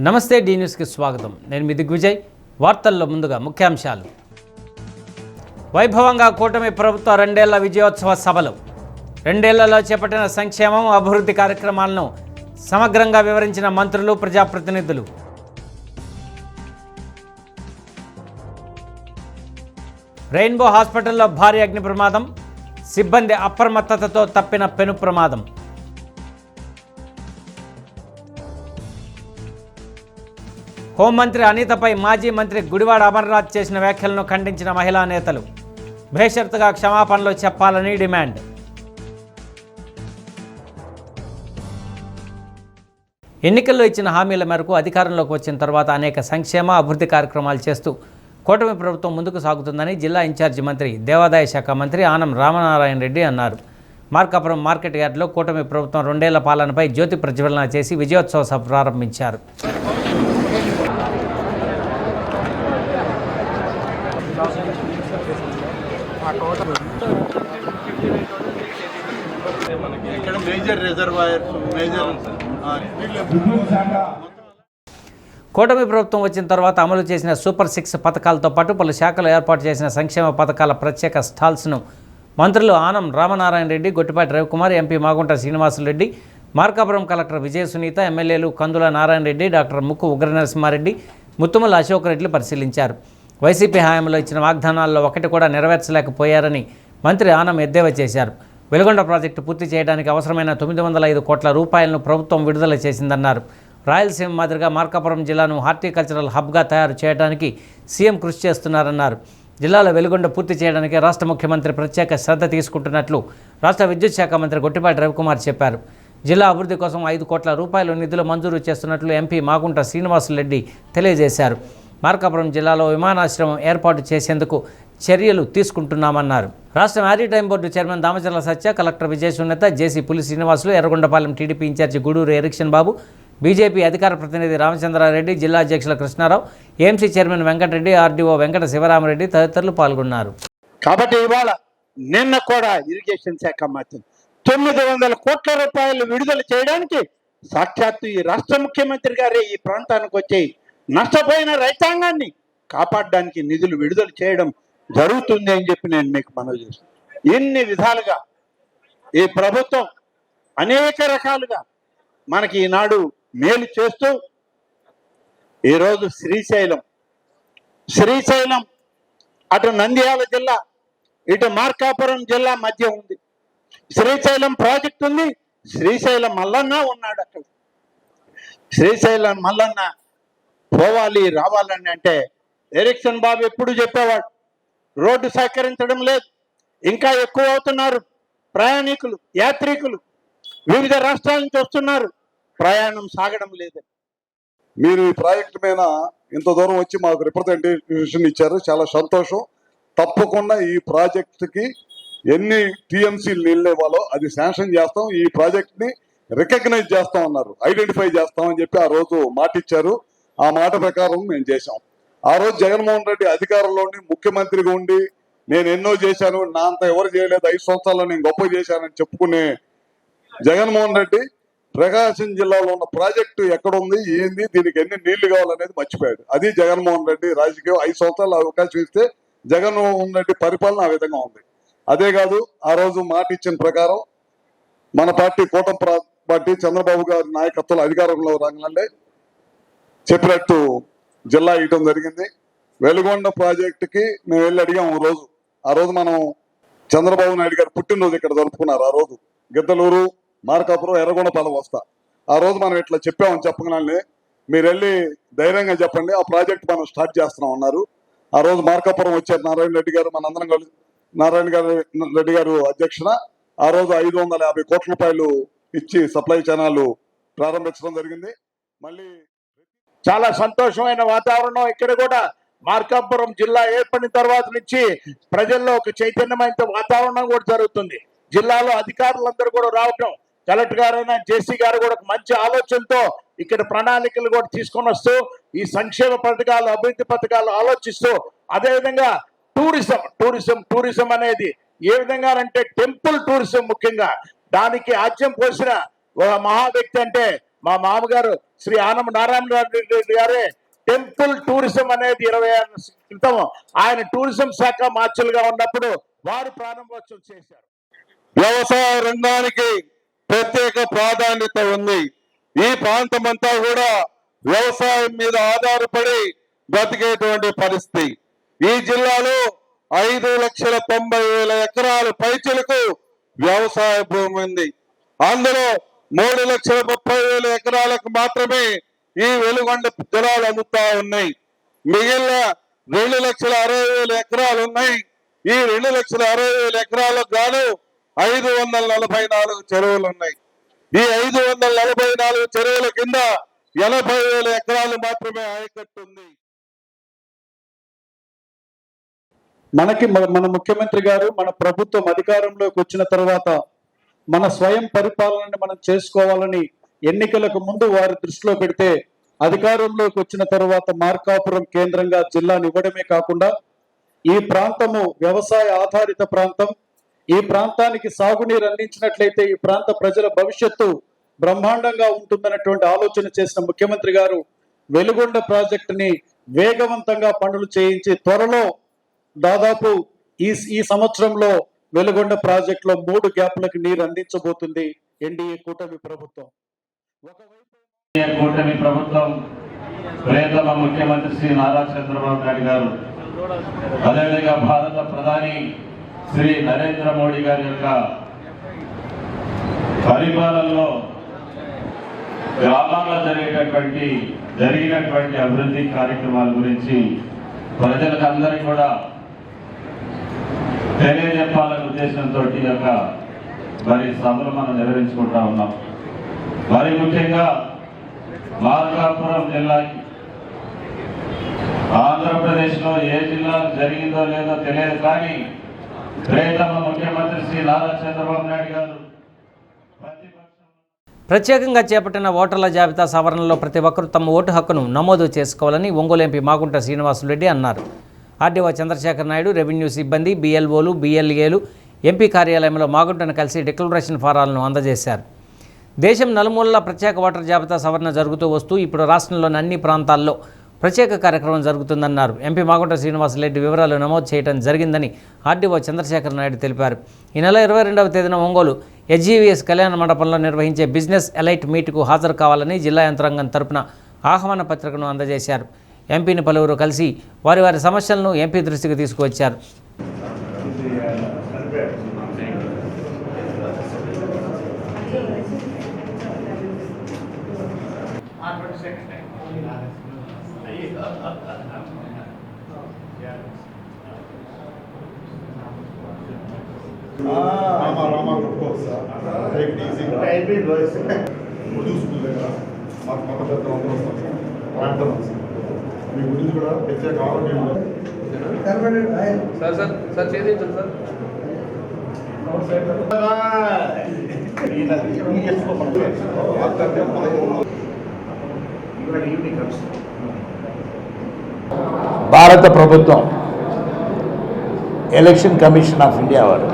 నమస్తే డి న్యూస్కి స్వాగతం. నేను మీ దిగ్విజయ్. వార్తల్లో ముందుగా ముఖ్యాంశాలు. వైభవంగా కూటమి ప్రభుత్వ 2 ఏళ్ల విజయోత్సవ సభలు. 2 ఏళ్లలో చేపట్టిన సంక్షేమం, అభివృద్ధి కార్యక్రమాలను సమగ్రంగా వివరించిన మంత్రులు, ప్రజాప్రతినిధులు. రెయిన్బో హాస్పిటల్లో భారీ అగ్ని ప్రమాదం. సిబ్బంది అప్రమత్తతతో తప్పిన పెను ప్రమాదం. హోంమంత్రి అనితపై మాజీ మంత్రి గుడివాడ అమర్నాథ్ చేసిన వ్యాఖ్యలను ఖండించిన మహిళా నేతలు. బేషరతుగా క్షమాపణలు చెప్పాలని డిమాండ్. ఎన్నికల్లో ఇచ్చిన హామీల మేరకు అధికారంలోకి వచ్చిన తర్వాత అనేక సంక్షేమ, అభివృద్ధి కార్యక్రమాలు చేస్తూ కూటమి ప్రభుత్వం ముందుకు సాగుతుందని జిల్లా ఇన్ఛార్జి మంత్రి, దేవాదాయ శాఖ మంత్రి ఆనం రామనారాయణ రెడ్డి అన్నారు. మార్కాపురం మార్కెట్ యార్డులో కూటమి ప్రభుత్వం 2 ఏళ్ల పాలనపై జ్యోతి ప్రజ్వలన చేసి విజయోత్సవ సభ ప్రారంభించారు. కూటమి ప్రభుత్వం వచ్చిన తర్వాత అమలు చేసిన సూపర్ 6 పథకాలతో పాటు పలు శాఖలు ఏర్పాటు చేసిన సంక్షేమ పథకాల ప్రత్యేక స్టాల్స్ను మంత్రులు ఆనం రామనారాయణ రెడ్డి, గొట్టిపాటి రవికుమార్, ఎంపీ మాగుంట శ్రీనివాసులరెడ్డి, మార్కాపురం కలెక్టర్ విజయ సునీత, ఎమ్మెల్యేలు కందుల నారాయణ రెడ్డి, డాక్టర్ ముక్కు ఉగ్ర నరసింహారెడ్డి, ముత్తుమల అశోక్ రెడ్డిలు పరిశీలించారు. వైసీపీ హయాంలో ఇచ్చిన వాగ్దానాల్లో ఒకటి కూడా నెరవేర్చలేకపోయారని మంత్రి ఆనం ఎద్దేవా చేశారు. వెలుగొండ ప్రాజెక్టు పూర్తి చేయడానికి అవసరమైన 905 కోట్ల రూపాయలను ప్రభుత్వం విడుదల చేసిందన్నారు. రాయలసీమ మాదిరిగా మార్కాపురం జిల్లాను హార్టికల్చరల్ హబ్గా తయారు చేయడానికి సీఎం కృషి చేస్తున్నారన్నారు. జిల్లాలో వెలుగొండ పూర్తి చేయడానికి రాష్ట్ర ముఖ్యమంత్రి ప్రత్యేక శ్రద్ధ తీసుకుంటున్నట్లు రాష్ట్ర విద్యుత్ శాఖ మంత్రి గొట్టిపాటి రవికుమార్ చెప్పారు. జిల్లా అభివృద్ధి కోసం 5 కోట్ల రూపాయల నిధులు మంజూరు చేస్తున్నట్లు ఎంపీ మాగుంట శ్రీనివాసులరెడ్డి తెలియజేశారు. మార్కాపురం జిల్లాలో విమానాశ్రయం ఏర్పాటు చేసేందుకు చర్యలు తీసుకుంటున్నామన్నారు. రాష్ట్ర maritime board chairman Damacharla Satya, collector Vijaya Sunitha, JC Puli Srinivasulu, Yerragondapalem TDP in charge Gudur Erikshan Babu, BJP అధికార ప్రతినిధి రామచంద్రారెడ్డి, జిల్లా అధ్యక్షుల Krishna Rao, AMC chairman Venkata Reddy, RDO Venkata Sivarama Reddy తదితరులు పాల్గొన్నారు. కాబట్టి ఇవాళ నిన్న కూడా ఇరిగేషన్ శాఖ మంత్రి 900 కోట్ల రూపాయలు విడుదల చేయడానికి సాక్షాత్తు ఈ రాష్ట్ర ముఖ్యమంత్రి గారే ఈ ప్రాంతానికి వచ్చి నష్టపోయిన రైతాంగాన్ని కాపాడడానికి నిధులు విడుదల చేయడం జరుగుతుంది అని చెప్పి నేను మీకు మనవి చేస్తాను. ఇన్ని విధాలుగా ఈ ప్రభుత్వం అనేక రకాలుగా మనకి ఈనాడు మేలు చేస్తూ ఈరోజు శ్రీశైలం అటు నంద్యాల జిల్లా, ఇటు మార్కాపురం జిల్లా మధ్య ఉంది. శ్రీశైలం ప్రాజెక్ట్ ఉంది. శ్రీశైలం మల్లన్న ఉన్నాడు అక్కడ. శ్రీశైలం మల్లన్న పోవాలి, రావాలని అంటే ఎరిక్సన్ బాబు ఎప్పుడు చెప్పేవాడు, రోడ్డు సహకరించడం లేదు, ఇంకా ఎక్కువ అవుతున్నారు ప్రయాణికులు, యాత్రికులు వివిధ రాష్ట్రాల నుంచి వస్తున్నారు, ప్రయాణం సాగడం లేదు. మీరు ఈ ప్రాజెక్టు మీద ఇంత దూరం వచ్చి మాకు రిప్రజెంటేషన్ ఇచ్చారు, చాలా సంతోషం. తప్పకుండా ఈ ప్రాజెక్టుకి ఎన్ని టీఎంసీలు నీళ్ళు ఇవ్వాలో అది శాంక్షన్ చేస్తాం, ఈ ప్రాజెక్ట్ని రికగ్నైజ్ చేస్తాం అన్నారు, ఐడెంటిఫై చేస్తామని చెప్పి ఆ రోజు మాట ఇచ్చారు. ఆ మాట ప్రకారం మేము చేశాం. ఆ రోజు జగన్మోహన్ రెడ్డి అధికారంలో ఉండి ముఖ్యమంత్రిగా ఉండి నేను ఎన్నో చేశాను, నా అంత ఎవరు చేయలేదు, 5 సంవత్సరాల్లో నేను గొప్ప చేశానని చెప్పుకునే జగన్మోహన్ రెడ్డి ప్రకాశం జిల్లాలో ఉన్న ప్రాజెక్టు ఎక్కడుంది, ఏంది, దీనికి ఎన్ని నీళ్లు కావాలనేది మర్చిపోయాడు. అది జగన్మోహన్ రెడ్డి రాజకీయం. 5 సంవత్సరాలు అవకాశం ఇస్తే జగన్మోహన్ రెడ్డి పరిపాలన ఆ విధంగా ఉంది. అదే కాదు, ఆ రోజు మాట ఇచ్చిన ప్రకారం మన పార్టీ కూటమి పార్టీ చంద్రబాబు గారి నాయకత్వంలో అధికారంలో రాగానే చెప్పినట్టు జిల్లా ఇవ్వడం జరిగింది. వెలుగొండ ప్రాజెక్టుకి మేము వెళ్ళి అడిగాం. ఆ రోజు మనం చంద్రబాబు నాయుడు గారు పుట్టినరోజు ఇక్కడ జరుపుకున్నారు. ఆ రోజు గిద్దలూరు, మార్కాపురం, ఎర్రగొండపాలెం వస్తా. ఆ రోజు మనం ఇట్లా చెప్పామని చెప్పగానే మీరు వెళ్ళి ధైర్యంగా చెప్పండి, ఆ ప్రాజెక్ట్ మనం స్టార్ట్ చేస్తున్నాం అన్నారు. ఆ రోజు మార్కాపురం వచ్చారు నారాయణ రెడ్డి గారు, మనందరం కలిసి రెడ్డి గారు అధ్యక్షన ఆ రోజు 550 కోట్ల రూపాయలు ఇచ్చి సప్లై ఛానల్ ప్రారంభించడం జరిగింది. మళ్ళీ చాలా సంతోషమైన వాతావరణం ఇక్కడ కూడా. మార్కాపురం జిల్లా ఏర్పడిన తర్వాత నుంచి ప్రజల్లో ఒక చైతన్యమైన వాతావరణం కూడా జరుగుతుంది. జిల్లాలో అధికారులందరూ కూడా రావటం, కలెక్టర్ గారైనా జేసీ గారు కూడా మంచి ఆలోచనతో ఇక్కడ ప్రణాళికలు కూడా తీసుకొని వస్తూ ఈ సంక్షేమ పథకాలు, అభివృద్ధి పథకాలు ఆలోచిస్తూ, అదేవిధంగా టూరిజం అనేది ఏ విధంగా అంటే టెంపుల్ టూరిజం ముఖ్యంగా దానికి ఆజ్యం పోసిన ఒక మహా వ్యక్తి అంటే మా మామగారు శ్రీ ఆనం నారాయణ రెడ్డి గారే టెంపుల్ టూరిజం అనేది 20 ఏళ్ల క్రితం ఆయన టూరిజం శాఖ మార్చులుగా ఉన్నప్పుడు వారు ప్రారంభోత్సవం చేశారు. వ్యవసాయ రంగానికి ప్రత్యేక ప్రాధాన్యత ఉంది. ఈ ప్రాంతం అంతా కూడా వ్యవసాయం మీద ఆధారపడి బతికేటువంటి పరిస్థితి. ఈ జిల్లాలో 5,90,000 ఎకరాల పైచిలకు వ్యవసాయ భూమి ఉంది. అందులో 3,30,000 ఎకరాలకు మాత్రమే ఈ వెలుగొండ జలాలు అందుతా ఉన్నాయి. మిగిలిన 2,60,000 ఎకరాలు ఉన్నాయి. ఈ 2,60,000 ఎకరాలకు గాను 544 చెరువులు ఉన్నాయి. ఈ 544 చెరువుల కింద 80,000 ఎకరాలు మాత్రమే ఆయకట్టు ఉంది. మన ముఖ్యమంత్రి గారు మన ప్రభుత్వం అధికారంలోకి వచ్చిన తర్వాత మన స్వయం పరిపాలనని మనం చేసుకోవాలని ఎన్నికలకు ముందు వారి దృష్టిలో పెడితే అధికారంలోకి వచ్చిన తర్వాత మార్కాపురం కేంద్రంగా జిల్లాను ఇవ్వడమే కాకుండా ఈ ప్రాంతము వ్యవసాయ ఆధారిత ప్రాంతం. ఈ ప్రాంతానికి సాగునీరు అందించినట్లయితే ఈ ప్రాంత ప్రజల భవిష్యత్తు బ్రహ్మాండంగా ఉంటుందన్నటువంటి ఆలోచన చేసిన ముఖ్యమంత్రి గారు వెలుగొండ ప్రాజెక్టుని వేగవంతంగా పనులు చేయించి త్వరలో దాదాపు ఈ సంవత్సరంలో వెలుగొండ ప్రాజెక్టులో 3 గ్యాప్లకు నీరు అందించబోతుంది ఎన్డీఏ కూటమి ప్రభుత్వం. కూటమి ప్రభుత్వం ప్రియతమ ముఖ్యమంత్రి శ్రీ నారా చంద్రబాబు నాయుడు గారు, అదేవిధంగా భారత ప్రధాని శ్రీ నరేంద్ర మోడీ గారి యొక్క పరిపాలనలో గ్రామాల్లో జరిగినటువంటి అభివృద్ధి కార్యక్రమాల గురించి ప్రజలకు అందరికీ కూడా తెలియజెప్పాలనే ఉద్దేశంతో మరి సభలు మనం నిర్వహించుకుంటా ఉన్నాం. మరి ముఖ్యంగా మార్కాపురం జిల్లాకి ఆంధ్రప్రదేశ్లో ఏ జిల్లాకు జరిగిందో లేదో తెలియదు, కానీ ప్రియతమ ముఖ్యమంత్రి శ్రీ నారా చంద్రబాబు నాయుడు గారు ప్రత్యేకంగా చేపట్టిన ఓటర్ల జాబితా సవరణలో ప్రతి ఒక్కరూ తమ ఓటు హక్కును నమోదు చేసుకోవాలని ఒంగోలు ఎంపీ మాగుంట శ్రీనివాసులరెడ్డి అన్నారు. ఆర్డీఓ చంద్రశేఖర్ నాయుడు, రెవెన్యూ సిబ్బంది, BLOలు, BLAలు ఎంపీ కార్యాలయంలో మాగుంటను కలిసి డిక్లరేషన్ ఫారాలను అందజేశారు. దేశం నలుమూలలా ప్రత్యేక ఓటర్ జాబితా సవరణ జరుగుతూ వస్తూ ఇప్పుడు రాష్ట్రంలోని అన్ని ప్రాంతాల్లో ప్రత్యేక కార్యక్రమం జరుగుతుందన్నారు. ఎంపీ మాగుంట శ్రీనివాసులరెడ్డి వివరాలు నమోదు చేయడం జరిగిందని ఆర్డీఓ చంద్రశేఖర్ నాయుడు తెలిపారు. ఈ నెల 22వ తేదీన ఒంగోలు HGVS కళ్యాణ మండపంలో నిర్వహించే బిజినెస్ ఎలైట్ మీట్కు హాజరు కావాలని జిల్లా యంత్రాంగం తరపున ఆహ్వాన పత్రికను అందజేశారు. ఎంపీని పలువురు కలిసి వారి సమస్యలను ఎంపీ దృష్టికి తీసుకువచ్చారు. మీ గురించి కూడా ప్రత్యేక ఆరోగ్యం సార్ చేయించండి సార్. భారత ప్రభుత్వం ఎలక్షన్ కమిషన్ ఆఫ్ ఇండియా వారు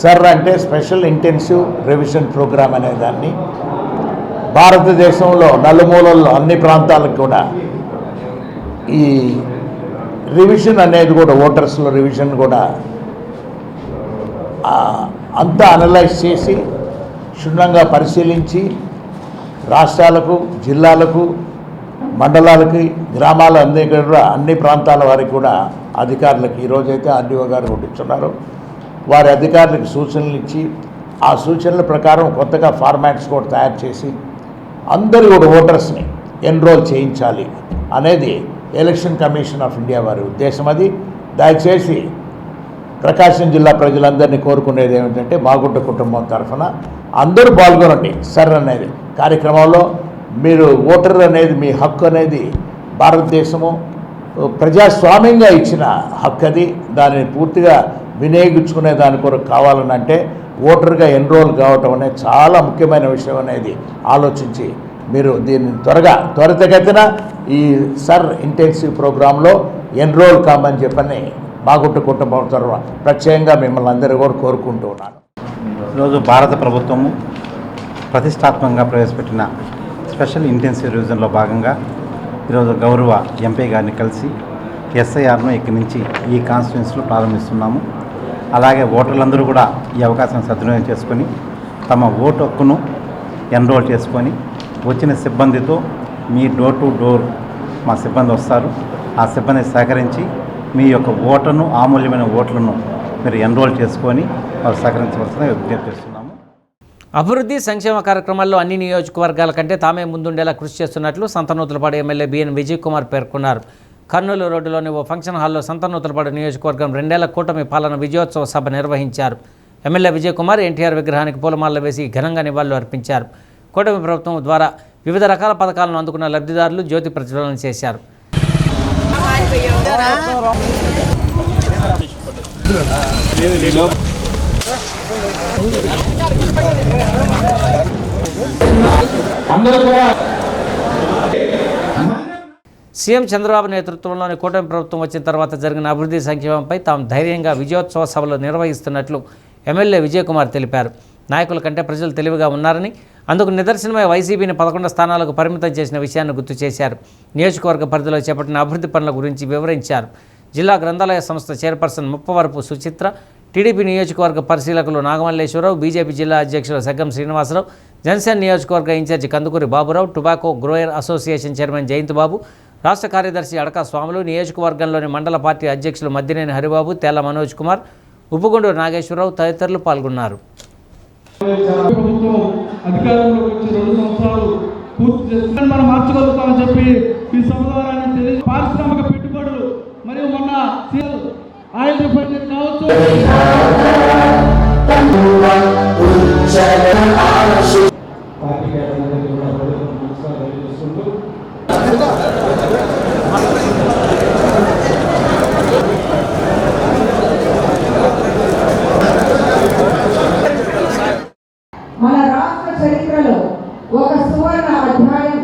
సర్ అంటే స్పెషల్ ఇంటెన్సివ్ రివిజన్ ప్రోగ్రామ్ అనే దాన్ని భారతదేశంలో నలుమూలల్లో అన్ని ప్రాంతాలకు కూడా ఈ రివిజన్ అనేది కూడా ఓటర్స్లో రివిజన్ కూడా అంతా అనలైజ్ చేసి క్షుణ్ణంగా పరిశీలించి రాష్ట్రాలకు, జిల్లాలకు, మండలాలకి, గ్రామాల అన్ని ప్రాంతాల వారికి కూడా అధికారులకు ఈరోజైతే ఆర్డీఓ గారు కొట్టించున్నారు. వారి అధికారులకు సూచనలు ఇచ్చి ఆ సూచనల ప్రకారం కొత్తగా ఫార్మాట్స్ కూడా తయారు చేసి అందరూ కూడా ఓటర్స్ని ఎన్రోల్ చేయించాలి అనేది ఎలక్షన్ కమిషన్ ఆఫ్ ఇండియా వారి ఉద్దేశం. అది దయచేసి ప్రకాశం జిల్లా ప్రజలందరినీ కోరుకునేది ఏమిటంటే మాగుంట కుటుంబం తరఫున అందరూ పాల్గొనండి సర్ అనేది కార్యక్రమంలో. మీరు ఓటర్ అనేది మీ హక్కు అనేది భారతదేశము ప్రజాస్వామ్యంగా ఇచ్చిన హక్కు, అది దానిని పూర్తిగా వినియోగించుకునే దాని కొరకు కావాలని అంటే ఓటర్గా ఎన్రోల్ కావటం అనేది చాలా ముఖ్యమైన విషయం అనేది ఆలోచించి మీరు దీన్ని త్వరితగతిన ఈ సర్ ఇంటెన్సివ్ ప్రోగ్రాంలో ఎన్రోల్ కామని చెప్పని మాగుంట కుటుంబం తరఫున ప్రత్యేకంగా మిమ్మల్ని అందరూ కూడా కోరుకుంటూ ఉన్నాను. ఈరోజు భారత ప్రభుత్వము ప్రతిష్టాత్మకంగా ప్రవేశపెట్టిన స్పెషల్ ఇంటెన్సివ్ రివిజన్లో భాగంగా ఈరోజు గౌరవ ఎంపీ గారిని కలిసి ఎస్ఐఆర్ను ఇక్కడి నుంచి ఈ కాన్స్టిట్యున్సీలో ప్రారంభిస్తున్నాము. అలాగే ఓటర్లందరూ కూడా ఈ అవకాశం సద్వినియోగం చేసుకొని తమ ఓటు హక్కును ఎన్రోల్ చేసుకొని వచ్చిన సిబ్బందితో మీ డోర్ టు డోర్ మా సిబ్బంది వస్తారు. ఆ సిబ్బంది సహకరించి మీ యొక్క ఓటును అమూల్యమైన ఓట్లను మీరు ఎన్రోల్ చేసుకొని వాళ్ళు సహకరించవలసిన విజ్ఞప్తి చేస్తున్నాము. అభివృద్ధి సంక్షేమ కార్యక్రమాల్లో అన్ని నియోజకవర్గాల కంటే తామే ముందుండేలా కృషి చేస్తున్నట్లు సంతనూతలపాడు ఎమ్మెల్యే బిఎన్ విజయ్ కుమార్ పేర్కొన్నారు. కర్నూలు రోడ్డులోని ఓ ఫంక్షన్ హాల్లో సంతనూతలపాడు నియోజకవర్గం 2 ఏళ్ల కూటమి పాలన విజయోత్సవ సభ నిర్వహించారు. ఎమ్మెల్యే విజయ్ కుమార్ ఎన్టీఆర్ విగ్రహానికి పూలమాలలు వేసి ఘనంగా నివాళులు అర్పించారు. కూటమి ప్రభుత్వం ద్వారా వివిధ రకాల పథకాలను అందుకున్న లబ్ధిదారులు జ్యోతి ప్రజ్వలన చేశారు. సీఎం చంద్రబాబు నేతృత్వంలోని కూటమి ప్రభుత్వం వచ్చిన తర్వాత జరిగిన అభివృద్ధి సంక్షేమంపై తాము ధైర్యంగా విజయోత్సవ సభలు నిర్వహిస్తున్నట్లు ఎమ్మెల్యే విజయ్ కుమార్ తెలిపారు. నాయకుల కంటే ప్రజలు తెలివిగా ఉన్నారని, అందుకు నిదర్శనమై వైసీపీని 11 స్థానాలకు పరిమితం చేసిన విషయాన్ని గుర్తు చేశారు. నియోజకవర్గ పరిధిలో చేపట్టిన అభివృద్ధి పనుల గురించి వివరించారు. జిల్లా గ్రంథాలయ సంస్థ చైర్పర్సన్ ముప్పవరపు సుచిత్ర, టీడీపీ నియోజకవర్గ పరిశీలకులు నాగమల్లేశ్వరరావు, బీజేపీ జిల్లా అధ్యక్షులు సగ్గం శ్రీనివాసరావు, జనసేన నియోజకవర్గ in charge Kandukuri Babu Rao, tobacco grower association chairman Jayanth Babu, రాష్ట్ర కార్యదర్శి అడకా స్వాములు, నియోజకవర్గంలోని మండల పార్టీ అధ్యక్షులు మద్దినేని హరిబాబు, తెల్ల మనోజ్ కుమార్, ఉప్పుగొండూరు నాగేశ్వరరావు తదితరులు పాల్గొన్నారు. అధికారంలో వచ్చి 2 సంవత్సరాలు పూర్తి చేసుకుని మనం మార్చగలుగుతామని చెప్పి ఈ సభ ద్వారా పారిశ్రామిక పెట్టుబడులు మరియు మొన్న ఆయిల్ రిఫైనరీ కావచ్చు, మన రాష్ట్ర చరిత్రలో ఒక సువర్ణ అధ్యాయం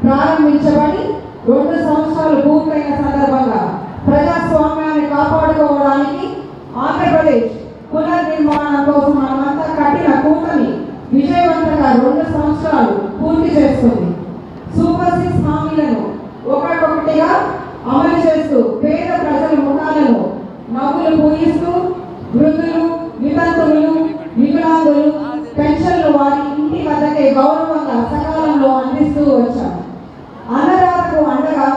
ప్రారంభించబడి 2 సంవత్సరాలు పూర్తయిన సందర్భంగా ప్రజాస్వామ్యాన్ని కాపాడుకోవడానికి ఆంధ్రప్రదేశ్ పునర్నిర్మాణం కోసం మనమంతా కట్టిన కూటమి విజయవంతంగా 2 సంవత్సరాలు పూర్తి చేస్తుంది. సూపర్ 6 హామీలను ఒక్కొక్కటిగా అమలు చేస్తూ పేద ప్రజల ముఖాలను నవ్వులు పూయిస్తూ వృద్ధులు, వితంతువులు, వికలాంగులు పెన్షన్లు వారి ఇంటి వద్దకే గౌరవంగా సకాలంలో అందిస్తూ వచ్చారు. అన్నదాతకు అండగా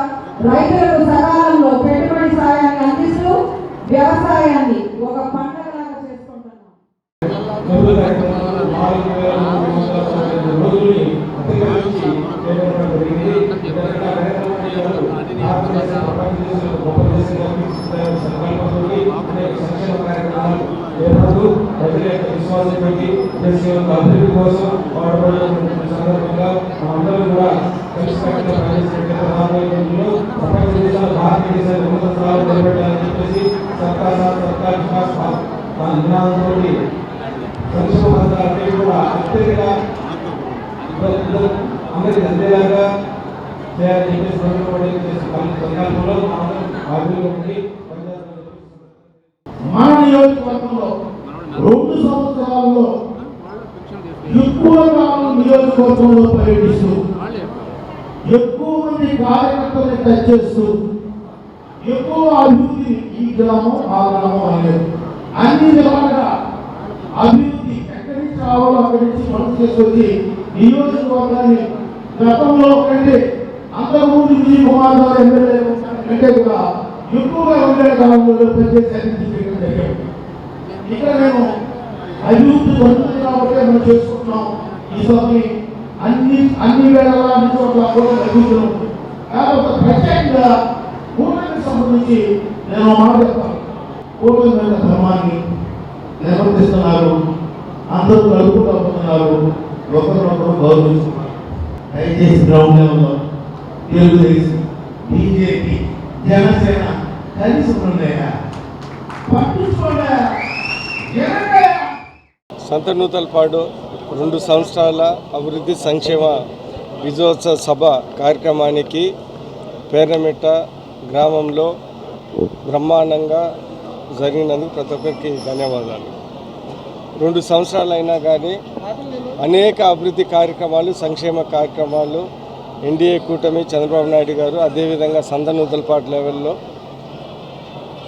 రైతులకు సకాలంలో పెట్టుబడి సాయాన్ని అందిస్తూ వ్యవసాయాన్ని ఒక పండగలాగా చేసుకుంటున్నాం. అభివృద్ధి కోసం సందర్భంగా మనందరూ కూడా ప్రపంచ దేశాలు భారతదేశాన్ని ఉన్నత స్థాయిలో నిలబెట్టాలని చెప్పేసి సర్కార్ నినాదంతో సంక్షేమ పథకాలన్నీ కూడా అత్యధిక అందరికీ అందేలాగా చేయాలని చెప్పేసి సంకల్పంలో అభివృద్ధి మన నియోజకవర్గంలో 2 సంవత్సరాల్లో ఎక్కువ కాలం నియోజకవర్గంలో పర్యటిస్తూ ఎక్కువ మంది కార్యకర్తల్ని టచ్ చేస్తూ ఎక్కువ అభివృద్ధి ఈ గ్రామం ఆ గ్రామం అనేది అన్ని విధాలుగా అభివృద్ధి ఎక్కడి నుంచి రావాలో అక్కడి నుంచి పనులు చేసుకొచ్చి నియోజకవర్గాన్ని గతంలో కంటే అంతకుముందు విజయ్ కుమార్ గారు ఎమ్మెల్యే కంటే కూడా ఎక్కువగా ఉండే కాలంలో పనిచేసి ఇక్కడ మేము అభివృద్ధి జరుగుతుంది కాబట్టి మనం చేసుకుంటున్నాం. ఈ సభని అన్ని వేళలా అన్ని చోట్ల అభివృద్ధి కాబట్టి ప్రత్యేకంగా కూటమికి సంబంధించి నేను మాట చెప్తాను. కూటమి మీద ధర్మాన్ని నిర్వర్తిస్తున్నారు, అందరూ కలుపుకుంటూ పోతున్నారు, ఒకరినొకరు గౌరవిస్తున్నారు. దయచేసి గ్రౌండ్ లెవెల్లో తెలుగుదేశం, బీజేపీ, జనసేన కలిసి ఉన్నాయా పట్టించుకోండి. సంతనూతలపాడు 2 సంవత్సరాల అభివృద్ధి సంక్షేమ విజయోత్సవ సభ కార్యక్రమానికి పేర్నమిట్ట గ్రామంలో బ్రహ్మాండంగా జరిగినందుకు ప్రతి ఒక్కరికి ధన్యవాదాలు. 2 సంవత్సరాలైనా కానీ అనేక అభివృద్ధి కార్యక్రమాలు, సంక్షేమ కార్యక్రమాలు ఎన్డీఏ కూటమి, చంద్రబాబు నాయుడు గారు, అదేవిధంగా సంతనూతలపాటు లెవెల్లో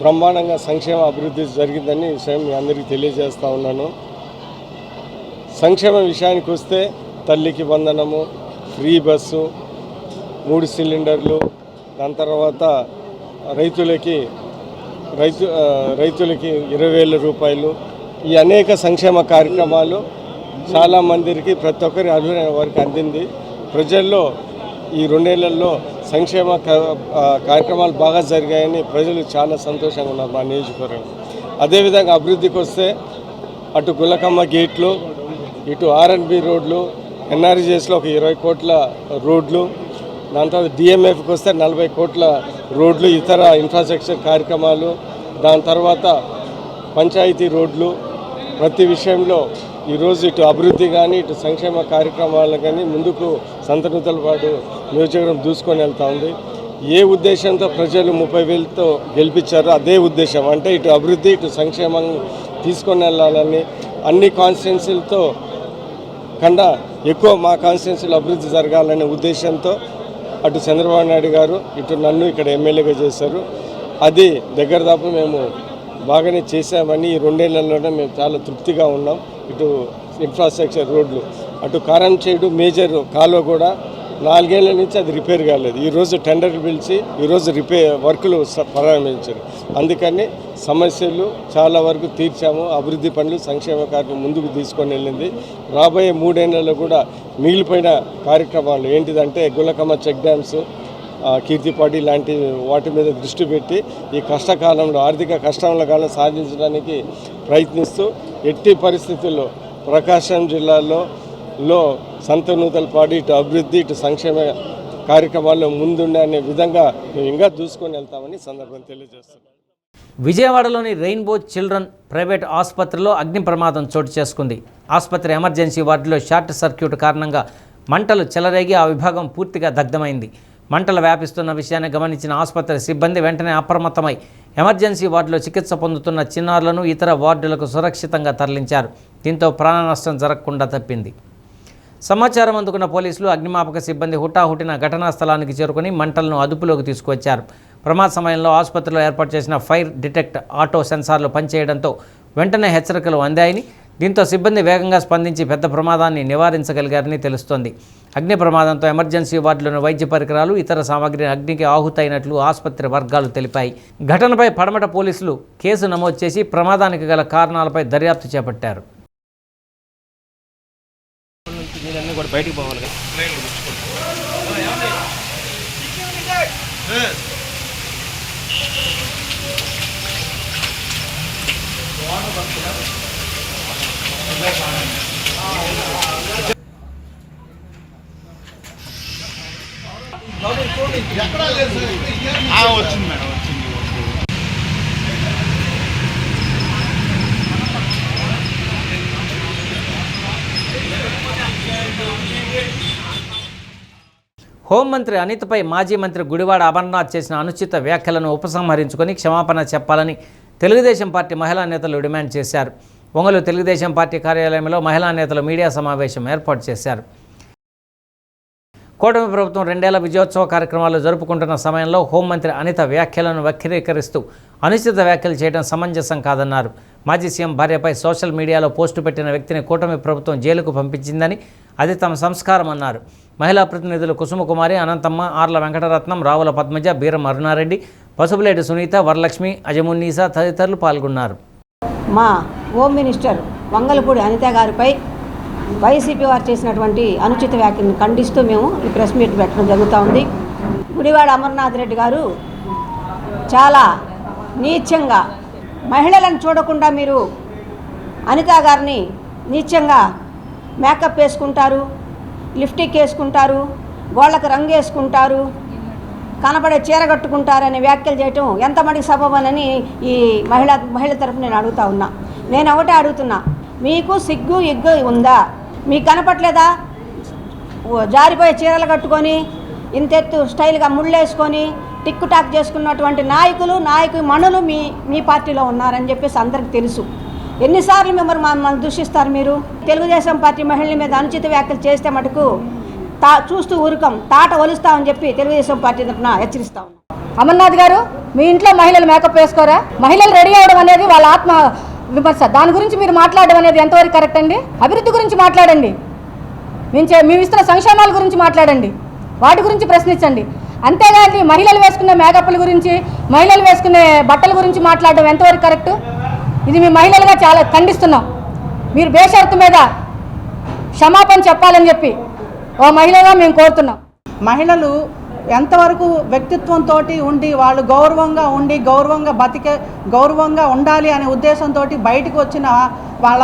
బ్రహ్మాండంగా సంక్షేమ అభివృద్ధి జరిగిందని విషయం మీ అందరికీ తెలియజేస్తూ ఉన్నాను. సంక్షేమ విషయానికి వస్తే తల్లికి వందనము, ఫ్రీ బస్సు, 3 సిలిండర్లు, దాని తర్వాత రైతులకి 20,000 రూపాయలు, ఈ అనేక సంక్షేమ కార్యక్రమాలు చాలామందికి ప్రతి ఒక్కరి అర్హులైన వారికి అందింది. ప్రజల్లో ఈ 2 ఏళ్లలో సంక్షేమ కార్యక్రమాలు బాగా జరిగాయని ప్రజలు చాలా సంతోషంగా ఉన్నారు మా నియోజకవర్గం. అదేవిధంగా అభివృద్ధికి వస్తే అటు గులకమ్మ గేట్లు, ఇటు R&B రోడ్లు, NRGSలో ఒక 20 కోట్ల రోడ్లు, దాని తర్వాత DMFకి వస్తే 40 కోట్ల రోడ్లు, ఇతర ఇన్ఫ్రాస్ట్రక్చర్ కార్యక్రమాలు, దాని తర్వాత పంచాయతీ రోడ్లు, ప్రతి విషయంలో ఈరోజు ఇటు అభివృద్ధి కానీ ఇటు సంక్షేమ కార్యక్రమాలు కానీ ముందుకు సంతనూతలపాటు నియోజకవర్గం దూసుకొని వెళ్తూ ఉంది. ఏ ఉద్దేశంతో ప్రజలు 30,000తో గెలిపించారో అదే ఉద్దేశం, అంటే ఇటు అభివృద్ధి ఇటు సంక్షేమం తీసుకొని వెళ్ళాలని, అన్ని కాన్స్టిట్యున్సీలతో కన్నా ఎక్కువ మా కాన్స్టిట్యున్సీలో అభివృద్ధి జరగాలనే ఉద్దేశంతో అటు చంద్రబాబు నాయుడు గారు ఇటు నన్ను ఇక్కడ ఎమ్మెల్యేగా చేశారు. అది దగ్గర దాపు మేము బాగానే చేశామని ఈ 2 ఏళ్లలోనే మేము చాలా తృప్తిగా ఉన్నాం. ఇటు ఇన్ఫ్రాస్ట్రక్చర్ రోడ్లు, అటు కారంచేడు మేజర్ కాలువ కూడా 4 ఏళ్ల నుంచి అది రిపేర్ కాలేదు. ఈరోజు టెండర్లు పిలిచి ఈరోజు వర్కులు ప్రారంభించారు. అందుకని సమస్యలు చాలా వరకు తీర్చాము. అభివృద్ధి పనులు, సంక్షేమ కార్యక్రమం ముందుకు తీసుకొని వెళ్ళింది. రాబోయే 3 ఏళ్లలో కూడా మిగిలిపోయిన కార్యక్రమాలు ఏంటిదంటే గులకమ్మ చెక్ డ్యామ్స్, కీర్తిపాటి లాంటి వాటి మీద దృష్టి పెట్టి ఈ కష్టకాలంలో, ఆర్థిక కష్టంలో కాలం సాధించడానికి ప్రయత్నిస్తూ ఎట్టి పరిస్థితుల్లో ప్రకాశం జిల్లాలో సంతనూతలపాటు ఇటు అభివృద్ధి ఇటు సంక్షేమ కార్యక్రమాల్లో ముందుండే అనే విధంగా మేము ఇంకా దూసుకొని వెళ్తామని సందర్భం తెలియజేస్తున్నాం. విజయవాడలోని రెయిన్బో చిల్డ్రన్ ప్రైవేట్ ఆసుపత్రిలో అగ్ని ప్రమాదం చోటు చేసుకుంది. ఆసుపత్రి ఎమర్జెన్సీ వార్డులో షార్ట్ సర్క్యూట్ కారణంగా మంటలు చెలరేగి ఆ విభాగం పూర్తిగా దగ్ధమైంది. మంటలు వ్యాపిస్తున్న విషయాన్ని గమనించిన ఆసుపత్రి సిబ్బంది వెంటనే అప్రమత్తమై ఎమర్జెన్సీ వార్డులో చికిత్స పొందుతున్న చిన్నారులను ఇతర వార్డులకు సురక్షితంగా తరలించారు. దీంతో ప్రాణ నష్టం జరగకుండా తప్పింది. సమాచారం అందుకున్న పోలీసులు, అగ్నిమాపక సిబ్బంది హుటాహుటిన ఘటనా స్థలానికి చేరుకుని మంటలను అదుపులోకి తీసుకువచ్చారు. ప్రమాద సమయంలో ఆసుపత్రిలో ఏర్పాటు చేసిన ఫైర్ డిటెక్ట్ ఆటో సెన్సార్లు పనిచేయడంతో వెంటనే హెచ్చరికలు అందాయని, దీంతో సిబ్బంది వేగంగా స్పందించి పెద్ద ప్రమాదాన్ని నివారించగలిగారని తెలుస్తోంది. అగ్ని ప్రమాదంతో ఎమర్జెన్సీ వార్డులోని వైద్య పరికరాలు, ఇతర సామాగ్రి అగ్నికి ఆహుతైనట్లు ఆసుపత్రి వర్గాలు తెలిపాయి. ఘటనపై పడమట పోలీసులు కేసు నమోదు చేసి ప్రమాదానికి గల కారణాలపై దర్యాప్తు చేపట్టారు. వచ్చింది మేడం, వచ్చింది. హోంమంత్రి అనితపై మాజీ మంత్రి గుడివాడ అమర్నాథ్ చేసిన అనుచిత వ్యాఖ్యలను ఉపసంహరించుకొని క్షమాపణ చెప్పాలని తెలుగుదేశం పార్టీ మహిళా నేతలు డిమాండ్ చేశారు. ఒంగోలు తెలుగుదేశం పార్టీ కార్యాలయంలో మహిళా నేతలు మీడియా సమావేశం ఏర్పాటు చేశారు. కూటమి ప్రభుత్వం 2 ఏళ్ల విజయోత్సవ కార్యక్రమాలు జరుపుకుంటున్న సమయంలో హోంమంత్రి అనిత వ్యాఖ్యలను వక్రీకరిస్తూ అనుచిత వ్యాఖ్యలు చేయడం సమంజసం కాదన్నారు. మాజీ సీఎం భార్యపై సోషల్ మీడియాలో పోస్టు పెట్టిన వ్యక్తిని కూటమి ప్రభుత్వం జైలుకు పంపించిందని, అది తమ సంస్కారం అన్నారు. మహిళా ప్రతినిధులు కుసుమకుమారి, అనంతమ్మ, ఆర్ల వెంకటరత్నం, రావుల పద్మజ, బీరం అరుణారెడ్డి, పసుపులేటి సునీత, వరలక్ష్మి, అజమున్నీసా తదితరులు పాల్గొన్నారు. మా హోమ్ మినిస్టర్ వంగలపూడి అనిత గారిపై వైసీపీ వారు చేసినటువంటి అనుచిత వ్యాఖ్యలను ఖండిస్తూ మేము ఈ ప్రెస్ మీట్ పెట్టడం జరుగుతూ ఉంది. గుడివాడ అమర్నాథ్ రెడ్డి గారు చాలా నీచంగా మహిళలను చూడకుండా మీరు అనిత గారిని నీచంగా మేకప్ వేసుకుంటారు, లిప్స్టిక్ వేసుకుంటారు, గోళ్ళకు రంగు వేసుకుంటారు, కనబడే చీర కట్టుకుంటారనే వ్యాఖ్యలు చేయటం ఎంతమందికి సబబనని ఈ మహిళ తరఫున నేను అడుగుతా ఉన్నా. నేను ఒకటే అడుగుతున్నా, మీకు సిగ్గు ఎగ్గు ఉందా? మీకు కనపట్లేదా? జారిపోయే చీరలు కట్టుకొని ఇంతెత్తు స్టైల్గా ముళ్ళేసుకొని టిక్ టాక్ చేసుకున్నటువంటి నాయకులు మనులు మీ పార్టీలో ఉన్నారని చెప్పేసి అందరికి తెలుసు. ఎన్నిసార్లు మమ్మల్ని దూషిస్తారు మీరు? తెలుగుదేశం పార్టీ మహిళల మీద అనుచిత వ్యాఖ్యలు చేస్తే మటుకు చూస్తూ ఊరుకం, తాట ఒలుస్తామని చెప్పి తెలుగుదేశం పార్టీ తరఫున హెచ్చరిస్తా ఉన్నాం. అమర్నాథ్ గారు, మీ ఇంట్లో మహిళలు మేకప్ వేసుకోరా? మహిళలు రెడీ అవ్వడం అనేది వాళ్ళ ఆత్మ విమర్శ. దాని గురించి మీరు మాట్లాడడం అనేది ఎంతవరకు కరెక్ట్ అండి? అభివృద్ధి గురించి మాట్లాడండి, మేము ఇస్తున్న సంక్షేమాల గురించి మాట్లాడండి, వాటి గురించి ప్రశ్నించండి. అంతేగాని మహిళలు వేసుకునే మేకప్ల గురించి, మహిళలు వేసుకునే బట్టల గురించి మాట్లాడడం ఎంతవరకు కరెక్ట్? ఇది మీ మహిళలుగా చాలా ఖండిస్తున్నాం. మీరు బేషరతు మీద క్షమాపణ చెప్పాలని చెప్పి ఓ మహిళగా మేము కోరుతున్నాం. మహిళలు ఎంతవరకు వ్యక్తిత్వంతో ఉండి వాళ్ళు గౌరవంగా ఉండి గౌరవంగా ఉండాలి అనే ఉద్దేశంతో బయటకు వచ్చిన వాళ్ళ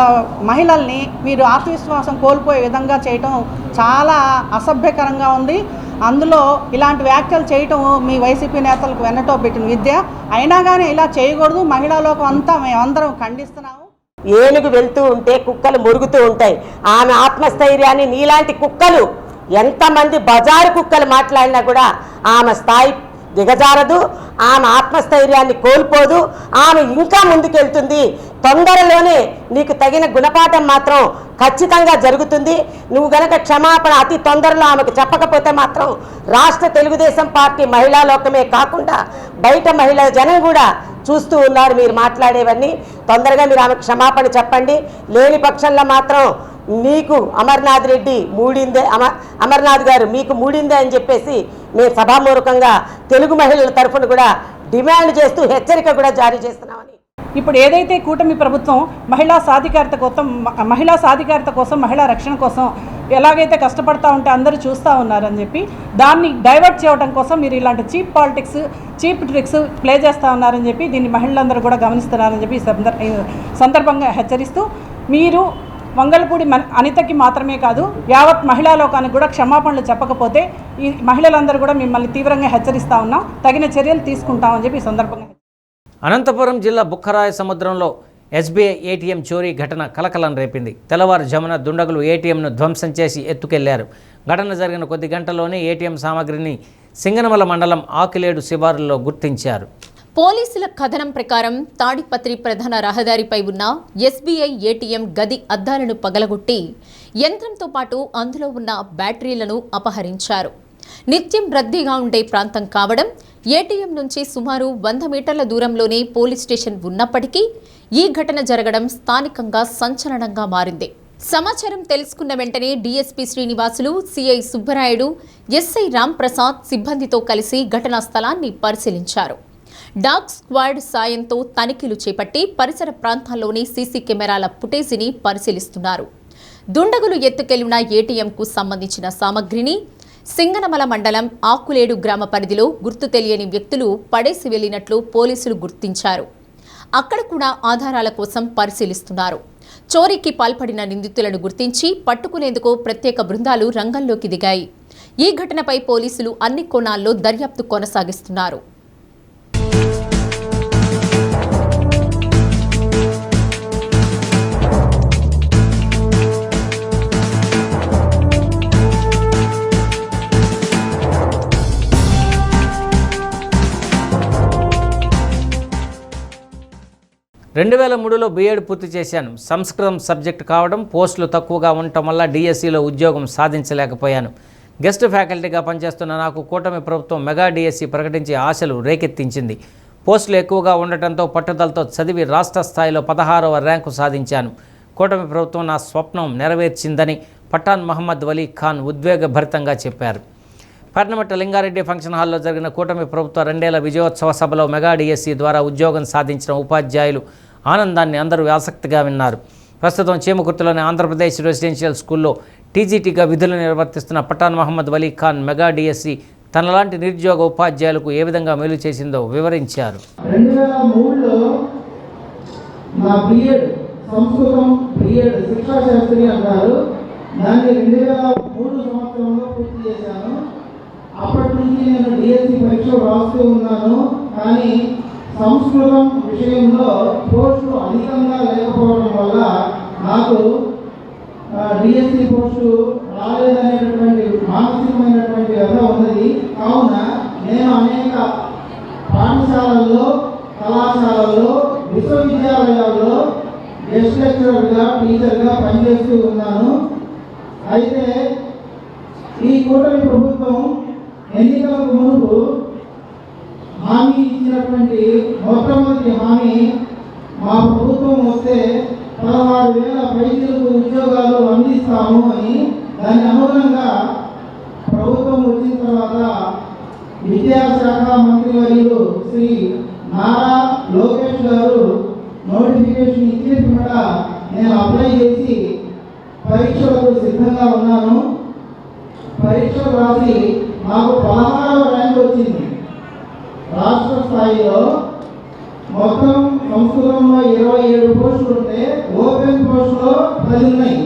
మహిళల్ని మీరు ఆత్మవిశ్వాసం కోల్పోయే విధంగా చేయటం చాలా అసభ్యకరంగా ఉంది. అందులో ఇలాంటి వ్యాఖ్యలు చేయటం మీ వైసీపీ నేతలకు వెన్నటో పెట్టిన విద్య. అయినా కానీ ఇలా చేయకూడదు. మహిళా లోకం అంతా మేమందరం ఖండిస్తున్నాము. ఏనుగు వెళ్తూ ఉంటే కుక్కలు మురుగుతూ ఉంటాయి. ఆమె ఆత్మస్థైర్యాన్ని నీలాంటి కుక్కలు, ఎంతమంది బజారు కుక్కలు మాట్లాడినా కూడా ఆమె స్థాయి దిగజారదు, ఆమె ఆత్మస్థైర్యాన్ని కోల్పోదు, ఆమె ఇంకా ముందుకెళ్తుంది. తొందరలోనే నీకు తగిన గుణపాఠం మాత్రం ఖచ్చితంగా జరుగుతుంది. నువ్వు గనక క్షమాపణ అతి తొందరలో ఆమెకు చెప్పకపోతే మాత్రం రాష్ట్ర తెలుగుదేశం పార్టీ మహిళా లోకమే కాకుండా బయట మహిళా జనం కూడా చూస్తూ ఉన్నారు మీరు మాట్లాడేవన్నీ. తొందరగా మీరు ఆమెకు క్షమాపణ చెప్పండి. లేని పక్షంలో మాత్రం మీకు అమర్నాథ్ గారు మీకు మూడిందే అని చెప్పేసి మేము సభామూలకంగా తెలుగు మహిళల తరఫున కూడా డిమాండ్ చేస్తూ హెచ్చరిక కూడా జారీ చేస్తున్నామని. ఇప్పుడు ఏదైతే కూటమి ప్రభుత్వం మహిళా సాధికారత కోసం మహిళా రక్షణ కోసం ఎలాగైతే కష్టపడతా ఉంటే అందరూ చూస్తూ ఉన్నారని చెప్పి దాన్ని డైవర్ట్ చేయడం కోసం మీరు ఇలాంటి cheap politics, cheap tricks play చేస్తూ ఉన్నారని చెప్పి దీన్ని మహిళలందరూ కూడా గమనిస్తున్నారని చెప్పి సందర్భంగా హెచ్చరిస్తూ, మీరు మంగళపూడి అనితకి మాత్రమే కాదు యావత్ మహిళా లోకానికి కూడా క్షమాపణలు చెప్పకపోతే ఈ మహిళలందరూ కూడా మిమ్మల్ని తీవ్రంగా హెచ్చరిస్తూ ఉన్నాం, తగిన చర్యలు తీసుకుంటామని చెప్పి ఈ సందర్భంగా. అనంతపురం జిల్లా బుక్కరాయ సముద్రంలో ఎస్బీఐ ఏటీఎం చోరీ ఘటన కలకలం రేపింది. తెల్లవారుజామున దుండగులు ఏటీఎంను ధ్వంసం చేసి ఎత్తుకెళ్లారు. ఘటన జరిగిన కొద్ది గంటల్లోనే ఏటీఎం సామగ్రిని సింగనమల మండలం ఆకిలేడు శివారుల్లో గుర్తించారు. పోలీసుల కథనం ప్రకారం తాడిపత్రి ప్రధాన రహదారిపై ఉన్న ఎస్బీఐ ఏటీఎం గది అద్దాలను పగలగొట్టి యంత్రంతో పాటు అందులో ఉన్న బ్యాటరీలను అపహరించారు. నిత్యం రద్దీగా ఉండే ప్రాంతం కావడం, ఏటీఎం నుంచి సుమారు 100 మీటర్ల దూరంలోనే పోలీస్ స్టేషన్ ఉన్నప్పటికీ ఈ ఘటన జరగడం స్థానికంగా సంచలనంగా మారింది. సమాచారం తెలుసుకున్న వెంటనే DSP Srinivasulu, CI Subbarayudu, SI Ramprasad సిబ్బందితో కలిసి ఘటనా స్థలాన్ని పరిశీలించారు. డాగ్ స్క్వాడ్ సాయంతో తనిఖీలు చేపట్టి పరిసర ప్రాంతాల్లోని సీసీ కెమెరాల ఫుటేజీని పరిశీలిస్తున్నారు. దుండగులు ఎత్తుకెళ్లిన ఏటీఎంకు సంబంధించిన సామగ్రిని సింగనమల మండలం ఆకులేడు గ్రామ పరిధిలో గుర్తు తెలియని వ్యక్తులు పడేసి వెళ్లినట్లు పోలీసులు గుర్తించారు. అక్కడ కూడా ఆధారాల కోసం పరిశీలిస్తున్నారు. చోరీకి పాల్పడిన నిందితులను గుర్తించి పట్టుకునేందుకు ప్రత్యేక బృందాలు రంగంలోకి దిగాయి. ఈ ఘటనపై పోలీసులు అన్ని కోణాల్లో దర్యాప్తు కొనసాగిస్తున్నారు. రెండు 2003లో బీఎడ్ పూర్తి చేశాను. సంస్కృతం సబ్జెక్టు కావడం, పోస్టులు తక్కువగా ఉండటం వల్ల డిఎస్సిలో ఉద్యోగం సాధించలేకపోయాను. గెస్ట్ ఫ్యాకల్టీగా పనిచేస్తున్న నాకు కూటమి ప్రభుత్వం మెగా డిఎస్సి ప్రకటించి ఆశలు రేకెత్తించింది. పోస్టులు ఎక్కువగా ఉండటంతో పట్టుదలతో చదివి రాష్ట్ర స్థాయిలో 16వ ర్యాంకు సాధించాను. కూటమి ప్రభుత్వం నా స్వప్నం నెరవేర్చిందని పఠాన్ మహమ్మద్ వలీ ఖాన్ ఉద్వేగభరితంగా చెప్పారు. పర్నమట్ట లింగారెడ్డి ఫంక్షన్ హాల్లో జరిగిన కూటమి ప్రభుత్వ 2 ఏళ్ల విజయోత్సవ సభలో మెగా డిఎస్సి ద్వారా ఉద్యోగం సాధించిన ఉపాధ్యాయులు ఆనందాన్ని అందరూ ఆసక్తిగా విన్నారు. ప్రస్తుతం చీమకుర్తిలోని ఆంధ్రప్రదేశ్ రెసిడెన్షియల్ స్కూల్లో టీజీటీగా విధులు నిర్వర్తిస్తున్న పఠాన్ మహమ్మద్ వలీ ఖాన్ మెగా డిఎస్సి తనలాంటి నిరుద్యోగ ఉపాధ్యాయులకు ఏ విధంగా మేలు చేసిందో వివరించారు. 2003లో నా బిఎడ్ సంస్కృతం బిఎడ్ శిక్షాశాస్త్రి అంటారు, దాన్ని 2003 సంవత్సరంలో పూర్తి చేశాను. అప్పటి నుంచి నేను డిఎస్సి పరీక్ష రాస్తూ ఉన్నాను. కానీ సంస్కృతం విషయంలో పోస్టులు అధికంగా లేకపోవడం వల్ల నాకు డిఎస్సి పోస్టు రాలేదనేటటువంటి మానసికమైనటువంటి వ్యధ ఉన్నది. కావున నేను అనేక పాఠశాలల్లో, కళాశాలల్లో, విశ్వవిద్యాలయాల్లో గెస్ట్ లెక్చరర్గా టీచర్గా పనిచేస్తూ ఉన్నాను. అయితే ఈ కూటమి ప్రభుత్వం ఎన్నికలకు ముందు హామీ ఇచ్చినటువంటి మొట్టమొదటి హామీ మా ప్రభుత్వం వస్తే 16,000 పైసలకు ఉద్యోగాలు అందిస్తాము అని. దాని అనుగుణంగా ప్రభుత్వం వచ్చిన తర్వాత విద్యాశాఖ మంత్రి వర్యులు శ్రీ నారా లోకేష్ గారు నోటిఫికేషన్ ఇచ్చిన పిమ్మట నేను అప్లై చేసి పరీక్షలకు సిద్ధంగా ఉన్నాను. పరీక్షలు రాసి నాకు 16వ ర్యాంక్ వచ్చింది. రాష్ట్ర స్థాయిలో మొత్తం సంస్కృతంలో 27 పోస్టులు ఉంటే ఓపెన్ పోస్టులో 10 ఉన్నాయి.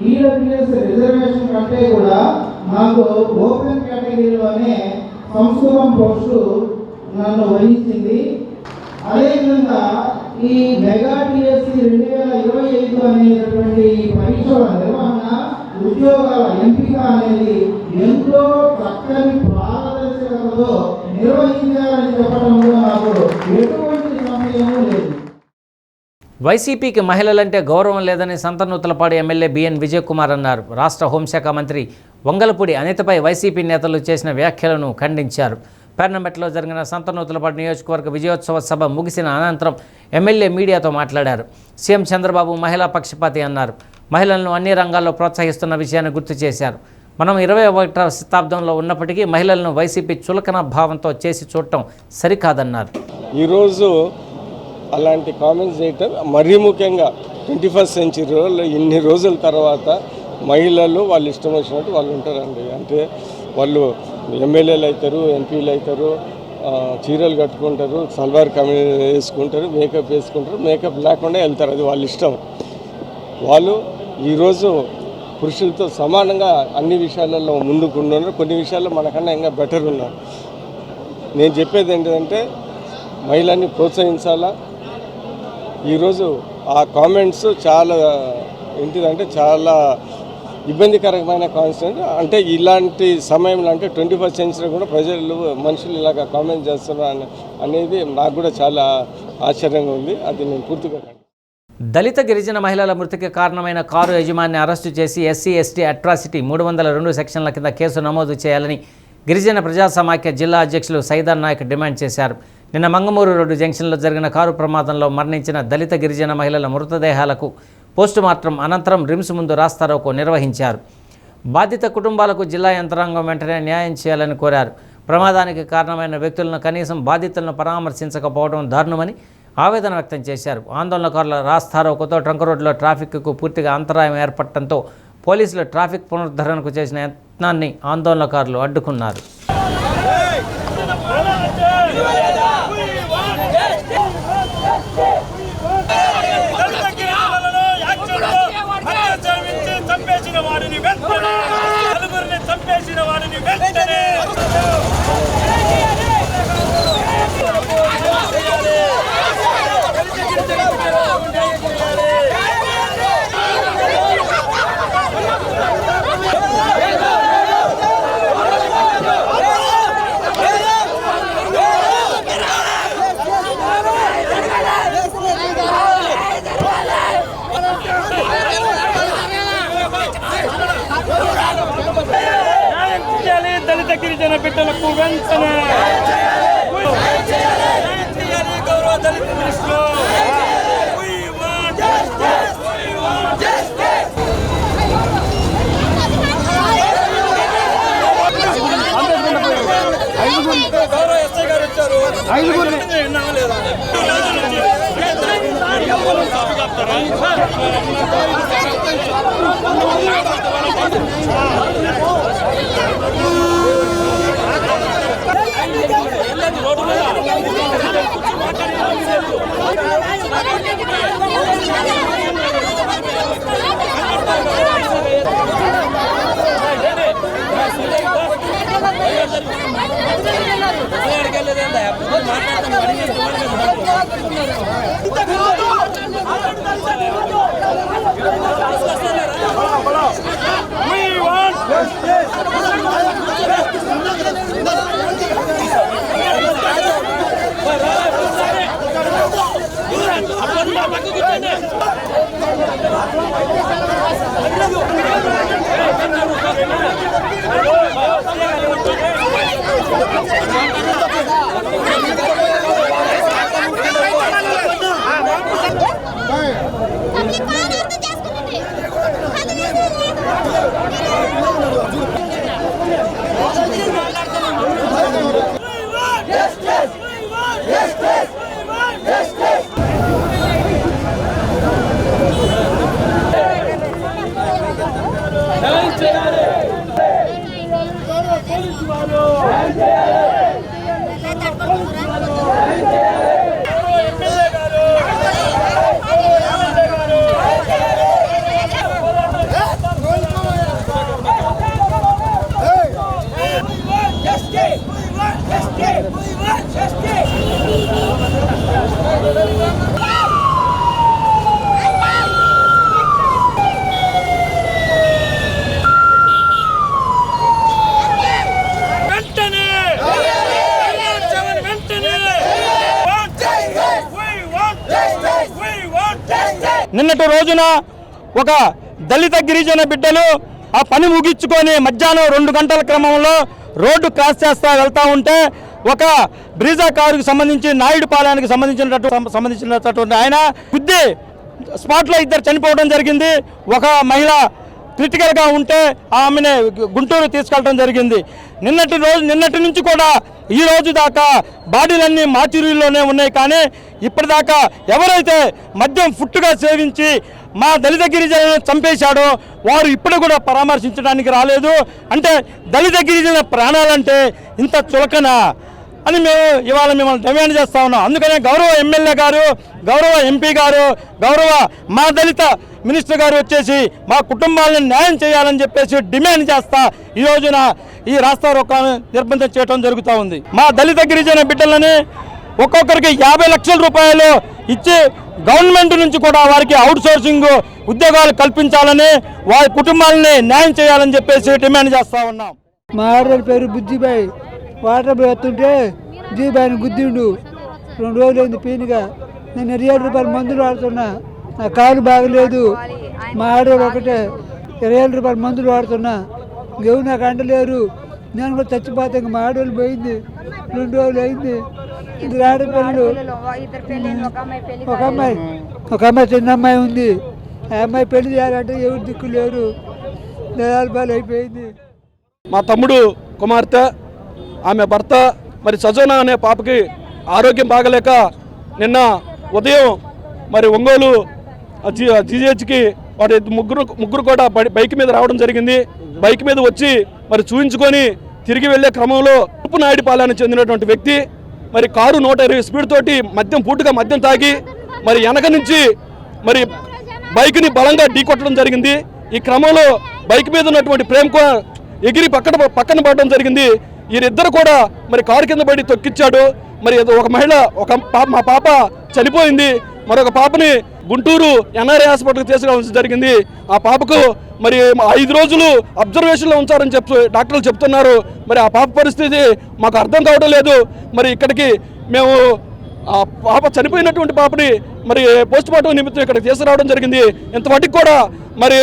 ఈడబ్ల్యూఎస్ రిజర్వేషన్ కంటే కూడా నాకు ఓపెన్ కేటగిరీలోనే సంస్కృతం పోస్టు నన్ను వహించింది. అదేవిధంగా ఈ మెగా టీఎస్సీ 2025 అనేటటువంటి పరీక్షల నిర్వహణ, ఉద్యోగాల ఎంపిక అనేది ఎంతో చక్కని పారదర్శకతతో నిర్వహించాలని చెప్పడంలో నాకు ఎటువంటి సందేహం లేదు. వైసీపీకి మహిళలంటే గౌరవం లేదని సంతనూతలపాడు ఎమ్మెల్యే బిఎన్ విజయ్ కుమార్ అన్నారు. రాష్ట్ర హోంశాఖ మంత్రి వంగలపూడి అనితపై వైసీపీ నేతలు చేసిన వ్యాఖ్యలను ఖండించారు. పేర్నమెట్లో జరిగిన సంతనూతలపాడు నియోజకవర్గ విజయోత్సవ సభ ముగిసిన అనంతరం ఎమ్మెల్యే మీడియాతో మాట్లాడారు. సీఎం చంద్రబాబు మహిళా పక్షపాతి అన్నారు. మహిళలను అన్ని రంగాల్లో ప్రోత్సహిస్తున్న విషయాన్ని గుర్తు చేశారు. మనం 21వ శతాబ్దంలో ఉన్నప్పటికీ మహిళలను వైసీపీ చులకన భావంతో చేసి చూడటం సరికాదన్నారు. ఈరోజు అలాంటి కామెంట్స్ చేయటం మరీ ముఖ్యంగా 21st సెంచరీలో ఇన్ని రోజుల తర్వాత మహిళలు వాళ్ళు ఇష్టం వచ్చినట్టు వాళ్ళు ఉంటారండి. అంటే వాళ్ళు ఎమ్మెల్యేలు అవుతారు, ఎంపీలు అవుతారు, చీరలు కట్టుకుంటారు, సల్వార్ కమీజ్ వేసుకుంటారు, మేకప్ వేసుకుంటారు, మేకప్ లేకుండా వెళ్తారు. అది వాళ్ళ ఇష్టం. వాళ్ళు ఈరోజు పురుషులతో సమానంగా అన్ని విషయాలలో ముందుకున్నారు. కొన్ని విషయాల్లో మనకన్నా ఇంకా బెటర్ ఉన్నారు. నేను చెప్పేది ఏంటంటే మహిళల్ని ప్రోత్సహించాలా. ఈరోజు ఆ కామెంట్స్ చాలా ఏంటిదంటే చాలా ఇబ్బందికరమైన కాన్స్టెంట్. అంటే ఇలాంటి సమయంలో అంటే 21st సెంచరీ కూడా ప్రజలు మనుషులు ఇలాగ కామెంట్ చేస్తున్నారు అనేది నాకు కూడా చాలా ఆశ్చర్యంగా ఉంది. అది నేను పూర్తిగా దళిత గిరిజన మహిళల మృతికి కారణమైన కారు యజమానిని అరెస్టు చేసి ఎస్సీ ఎస్టీ అట్రాసిటీ 302 సెక్షన్ల కింద కేసు నమోదు చేయాలని గిరిజన ప్రజా సమాఖ్య జిల్లా అధ్యక్షులు సైదాన్ నాయక్ డిమాండ్ చేశారు. నిన్న మంగమూరు రోడ్డు జంక్షన్లో జరిగిన కారు ప్రమాదంలో మరణించిన దళిత గిరిజన మహిళల మృతదేహాలకు పోస్టుమార్టం అనంతరం రిమ్స్ ముందు రాస్తారోకో నిర్వహించారు. బాధిత కుటుంబాలకు జిల్లా యంత్రాంగం వెంటనే న్యాయం చేయాలని కోరారు. ప్రమాదానికి కారణమైన వ్యక్తులను కనీసం బాధితులను పరామర్శించకపోవడం దారుణమని ఆవేదన వ్యక్తం చేశారు. ఆందోళనకారుల రాస్తారోకోతో ట్రంక్ రోడ్లో ట్రాఫిక్కు పూర్తిగా అంతరాయం ఏర్పడటంతో పోలీసులు ట్రాఫిక్ పునరుద్ధరణకు చేసిన యత్నాన్ని ఆందోళనకారులు అడ్డుకున్నారు. దళిత గిరిజన బిడ్డలకు వెంటనే గౌరవ దళిత దృష్టిలో గౌరవ ఎస్ఐ గారు వచ్చారు. నిన్నటి రోజున ఒక దళిత గిరిజన బిడ్డలు ఆ పని ముగించుకొని మధ్యాహ్నం 2 గంటల క్రమంలో రోడ్డు క్రాస్ చేస్తా వెళ్తా ఉంటే ఒక బ్రీజా కారుకు సంబంధించి నాయుడుపాలెనికి సంబంధించినటువంటి ఆయన గుద్ది స్పాట్లో 2 చనిపోవడం జరిగింది. ఒక మహిళ క్రిటికల్గా ఉంటే ఆమెను గుంటూరు తీసుకెళ్ళడం జరిగింది. నిన్నటి నుంచి కూడా ఈ రోజు దాకా బాడీలన్నీ మాచురీలోనే ఉన్నాయి. కానీ ఇప్పటిదాకా ఎవరైతే మద్యం ఫుట్టుగా సేవించి మా దళిత గిరిజనులను చంపేశాడో వారు ఇప్పుడు కూడా పరామర్శించడానికి రాలేదు. అంటే దళిత గిరిజన ప్రాణాలంటే ఇంత చులకన అని మేము ఇవాళ మిమ్మల్ని డిమాండ్ చేస్తా ఉన్నాం. అందుకనే గౌరవ ఎమ్మెల్యే గారు, గౌరవ ఎంపీ గారు, గౌరవ మా దళిత మినిస్టర్ గారు వచ్చేసి మా కుటుంబాలను న్యాయం చేయాలని చెప్పేసి డిమాండ్ చేస్తా ఈ రోజున ఈ రాస్తా రోకోను నిర్బంధం చేయడం జరుగుతూ ఉంది. మా దళిత గిరిజన బిడ్డలని ఒక్కొక్కరికి 50 లక్షల రూపాయలు ఇచ్చి గవర్నమెంట్ నుంచి కూడా వారికి అవుట్ సోర్సింగ్ ఉద్యోగాలు కల్పించాలని వారి కుటుంబాలని న్యాయం చేయాలని చెప్పేసి డిమాండ్ చేస్తా ఉన్నాం. మా ఆర్డర్ పేరు బుజ్జిబాయి. వాటర్ వస్తుంటే బుజ్జిబాయిని గుద్దిండు. 2 రోజులైంది పీనుగా. నేను 27 రూపాయల మందులు వాడుతున్నా. నా కాలు బాగలేదు. మా ఆర్డర్ ఒకటే 27 రూపాయల మందులు వాడుతున్నా. గెవు నాకు అండలేరు. నేను కూడా చచ్చిపోతే ఇంక మా ఆడవాళ్ళు పోయింది. 2 రోజులు అయింది. ఇది ఆడపిల్లలు. ఒక అమ్మాయి చిన్న అమ్మాయి ఉంది. ఆ అమ్మాయి పెళ్లి చేయాలంటే ఎవరు దిక్కు లేరు. దయాలపాలు అయిపోయింది. మా తమ్ముడు కుమార్తె ఆమె భర్త మరి సజోనా అనే పాపకి ఆరోగ్యం బాగలేక నిన్న ఉదయం మరి ఒంగోలు జీజీహెచ్కి వారి ముగ్గురు కూడా బైక్ మీద రావడం జరిగింది. బైక్ మీద వచ్చి మరి చూయించుకొని తిరిగి వెళ్లే క్రమంలో నాయుడుపాలెనికి చెందినటువంటి వ్యక్తి మరి కారు 120 స్పీడ్ తోటి పూటుగా మద్యం తాగి మరి వెనక నుంచి మరి బైక్ని బలంగా ఢీకొట్టడం జరిగింది. ఈ క్రమంలో బైక్ మీద ఉన్నటువంటి ప్రేమ్ కుమార్ ఎగిరి పక్కన పడడం జరిగింది. వీరిద్దరు కూడా మరి కారు కింద పడి తొక్కిచ్చాడు. మరి ఒక మహిళ మా పాప చనిపోయింది. మరొక పాపని గుంటూరు ఎన్ఆర్ఐ హాస్పిటల్కి తీసుకురావాల్సి జరిగింది. ఆ పాపకు మరి 5 రోజులు అబ్జర్వేషన్లో ఉంచారని డాక్టర్లు చెప్తున్నారు. మరి ఆ పాప పరిస్థితి మాకు అర్థం కావడం లేదు. మరి ఇక్కడికి మేము ఆ పాప చనిపోయినటువంటి పాపని మరి పోస్ట్ మార్టం నిమిత్తం ఇక్కడ తీసుకురావడం జరిగింది. ఇంతవరకు కూడా మరి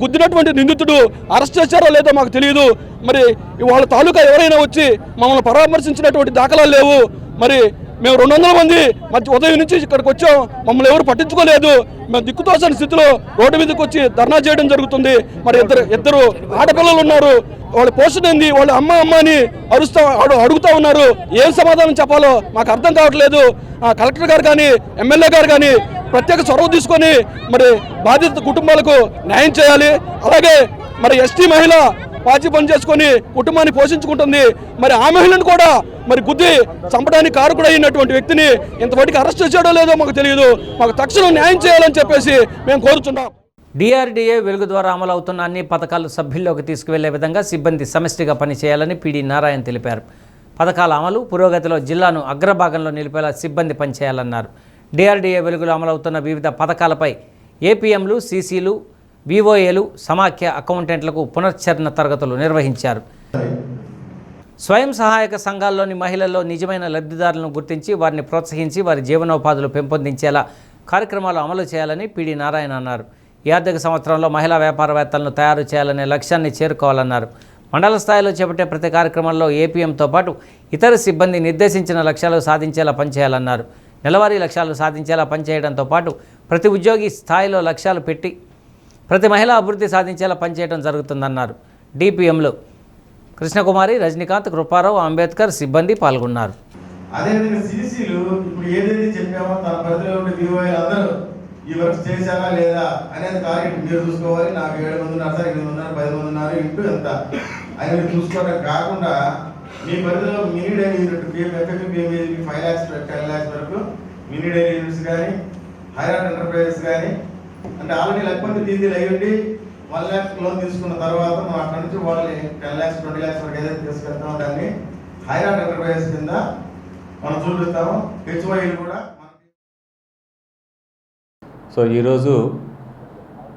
గుద్దినటువంటి నిందితుడు అరెస్ట్ చేశారో లేదో మాకు తెలియదు. మరి వాళ్ళ తాలూకా ఎవరైనా వచ్చి మమ్మల్ని పరామర్శించినటువంటి దాఖలాలు లేవు. మరి మేము 200 మంది ఉదయం నుంచి ఇక్కడికి వచ్చాం. మమ్మల్ని ఎవరు పట్టించుకోలేదు. మేము దిక్కుతోసని స్థితిలో రోడ్డు మీదకి వచ్చి ధర్నా చేయడం జరుగుతుంది. మరి ఇద్దరు ఆడపిల్లలు ఉన్నారు. వాళ్ళ పోషణ ఏంది, వాళ్ళ అమ్మ అని అడుగుతా ఉన్నారు. ఏం సమాధానం చెప్పాలో మాకు అర్థం కావట్లేదు. కలెక్టర్ గారు కానీ ఎమ్మెల్యే గారు కానీ ప్రత్యేక చొరవ తీసుకొని మరి బాధిత కుటుంబాలకు న్యాయం చేయాలి. అలాగే మరి ఎస్టీ మహిళ పాచి పని చేసుకొని కుటుంబాన్ని పోషించుకుంటుంది. మరి ఆ మహిళను కూడా మరి గుద్ది చంపడానికి కారకుడు అయినటువంటి వ్యక్తిని ఇంతవరకు అరెస్ట్ చేశాడో లేదో మాకు తెలియదు. మాకు తక్షణం న్యాయం చేయాలని చెప్పేసి మేము కోరుతున్నాం. డిఆర్డీఏ వెలుగు ద్వారా అమలు అవుతున్న అన్ని పథకాలు సభ్యుల్లోకి తీసుకువెళ్లే విధంగా సిబ్బంది సమిష్టిగా పనిచేయాలని పీడీ నారాయణ తెలిపారు. పథకాల అమలు పురోగతిలో జిల్లాను అగ్రభాగంలో నిలిపేలా సిబ్బంది పనిచేయాలన్నారు. డిఆర్డీఏ వెలుగులో అమలవుతున్న వివిధ పథకాలపై ఏపీఎంలు, సీసీలు, వివోఏలు, సమాఖ్య అకౌంటెంట్లకు పునశ్చరణ తరగతులు నిర్వహించారు. స్వయం సహాయక సంఘాల్లోని మహిళల్లో నిజమైన లబ్ధిదారులను గుర్తించి వారిని ప్రోత్సహించి వారి జీవనోపాధులు పెంపొందించేలా కార్యక్రమాలు అమలు చేయాలని పిడి నారాయణ అన్నారు. ఈ ఆర్థిక సంవత్సరంలో మహిళా వ్యాపారవేత్తలను తయారు చేయాలనే లక్ష్యాన్ని చేరుకోవాలన్నారు. మండల స్థాయిలో చేపట్టే ప్రతి కార్యక్రమంలో ఏపీఎంతో పాటు ఇతర సిబ్బంది నిర్దేశించిన లక్ష్యాలు సాధించేలా పనిచేయాలన్నారు. నెలవారీ లక్ష్యాలు సాధించేలా పనిచేయడంతో పాటు ప్రతి ఉద్యోగి స్థాయిలో లక్ష్యాలు పెట్టి ప్రతి మహిళ అభివృద్ధి సాధించేలా పనిచేయడం జరుగుతుందన్నారు. డిపిఎంలో కృష్ణకుమారి, రజనీకాంత్, కృపారావు, అంబేద్కర్ సిబ్బంది పాల్గొన్నారు. అదేవిధంగా సిసిలు ఇప్పుడు ఏదైతే చెప్పామో తన పరిధిలో ఉండే వివోలు అందరూ ఈ వర్క్ చేశారా లేదా అనేది టార్గెట్ మీరు చూసుకోవాలి. నాకు 7 మంది ఉన్నారు సార్, 8 ఉన్నారు, 10 మంది ఉన్నారు, ఇంటూ ఎంత అని మీరు చూసుకోవడం కాకుండా మీ పరిధిలో మినీ డైరీ యూనిట్ ఎఫ్ఎఫ్బిఎంఈ 5 lakhs 10 lakhs వరకు మినీ డైరీ యూనిట్స్ కానీ హైరాట్ ఎంటర్ప్రైజెస్ కానీ అంటే ఆల్రెడీ లెక్కమంది తీర్థీలు అయ్యండి 1 lakh లోన్ తీసుకున్న తర్వాత మనం అక్కడ నుంచి వాళ్ళని 10 lakhs 20 lakhs వరకు ఏదైతే తీసుకెళ్తామో దాన్ని హైరాట్ ఎంటర్ప్రైజెస్ కింద మనం చూపిస్తాము. హెచ్వైలు కూడా. సో ఈరోజు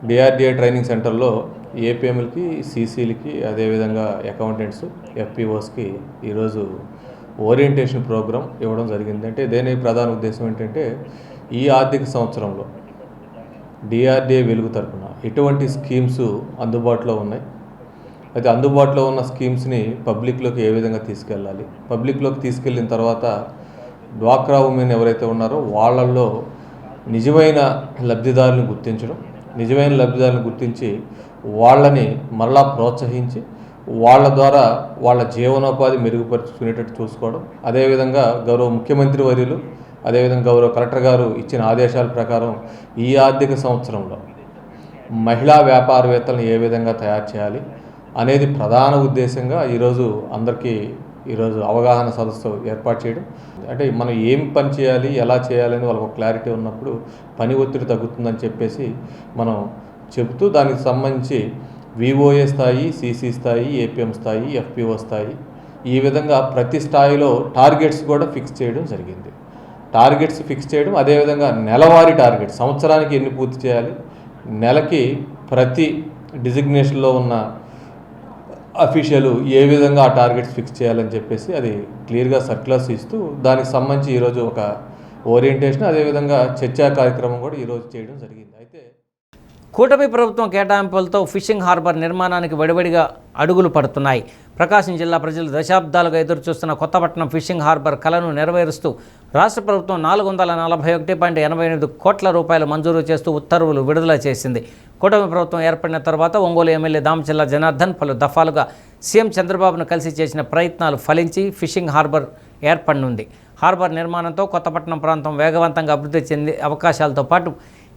డిఆర్డిఏ ట్రైనింగ్ సెంటర్లో ఏపీఎంలకి, సీసీలకి, అదేవిధంగా అకౌంటెంట్స్, ఎఫ్పిఓస్కి ఈరోజు ఓరియంటేషన్ ప్రోగ్రాం ఇవ్వడం జరిగింది. అంటే దేని ప్రధాన ఉద్దేశం ఏంటంటే ఈ ఆర్థిక సంవత్సరంలో డిఆర్డిఏ వెలుగు తరపున ఎటువంటి స్కీమ్స్ అందుబాటులో ఉన్నాయి, అయితే అందుబాటులో ఉన్న స్కీమ్స్ని పబ్లిక్లోకి ఏ విధంగా తీసుకెళ్ళాలి, పబ్లిక్లోకి తీసుకెళ్ళిన తర్వాత డ్వాక్రా ఉమెన్ ఎవరైతే ఉన్నారో వాళ్ళల్లో నిజమైన లబ్ధిదారులను గుర్తించడం, నిజమైన లబ్ధిదారులను గుర్తించి వాళ్ళని మరలా ప్రోత్సహించి వాళ్ళ ద్వారా వాళ్ళ జీవనోపాధి మెరుగుపరుచుకునేటట్టు చూసుకోవడం. అదేవిధంగా గౌరవ ముఖ్యమంత్రి వర్యులు, అదేవిధంగా గౌరవ కలెక్టర్ గారు ఇచ్చిన ఆదేశాల ప్రకారం ఈ ఆర్థిక సంవత్సరంలో మహిళా వ్యాపారవేత్తలను ఏ విధంగా తయారు చేయాలి అనేది ప్రధాన ఉద్దేశంగా ఈరోజు అందరికీ అవగాహన సదస్సు ఏర్పాటు చేయడం. అంటే మనం ఏం పని చేయాలి, ఎలా చేయాలని వాళ్ళకు క్లారిటీ ఉన్నప్పుడు పని ఒత్తిడి తగ్గుతుందని చెప్పేసి మనం చెప్తూ దానికి సంబంధించి విఓఏ స్థాయి, సిసి స్థాయి, ఏపీఎం స్థాయి, ఎఫ్పిఓ స్థాయి ఈ విధంగా ప్రతి స్థాయిలో టార్గెట్స్ కూడా ఫిక్స్ చేయడం జరిగింది. టార్గెట్స్ ఫిక్స్ చేయడం, అదేవిధంగా నెలవారీ టార్గెట్, సంవత్సరానికి ఎన్ని పూర్తి చేయాలి, నెలకి ప్రతి డిజిగ్నేషన్లో ఉన్న అఫీషియల్ ఏ విధంగా ఆ టార్గెట్స్ ఫిక్స్ చేయాలని చెప్పేసి అది క్లియర్గా సర్క్యులర్స్ ఇస్తూ దానికి సంబంధించి ఈరోజు ఒక ఓరియంటేషన్, అదేవిధంగా చర్చా కార్యక్రమం కూడా ఈరోజు చేయడం జరిగింది. అయితే కూటమి ప్రభుత్వం కేటాయింపులతో ఫిషింగ్ హార్బర్ నిర్మాణానికి వడివడిగా అడుగులు పడుతున్నాయి. ప్రకాశం జిల్లా ప్రజలు దశాబ్దాలుగా ఎదురుచూస్తున్న కొత్తపట్నం ఫిషింగ్ హార్బర్ కలను నెరవేరుస్తూ రాష్ట్ర ప్రభుత్వం 441.88 కోట్ల రూపాయలు మంజూరు చేస్తూ ఉత్తర్వులు విడుదల చేసింది. కూటమి ప్రభుత్వం ఏర్పడిన తర్వాత ఒంగోలు ఎమ్మెల్యే దామచల్ల జనార్దన్ పలు దఫాలుగా సీఎం చంద్రబాబును కలిసి చేసిన ప్రయత్నాలు ఫలించి ఫిషింగ్ హార్బర్ ఏర్పడనుంది. హార్బర్ నిర్మాణంతో కొత్తపట్నం ప్రాంతం వేగవంతంగా అభివృద్ధి చెందే అవకాశాలతో పాటు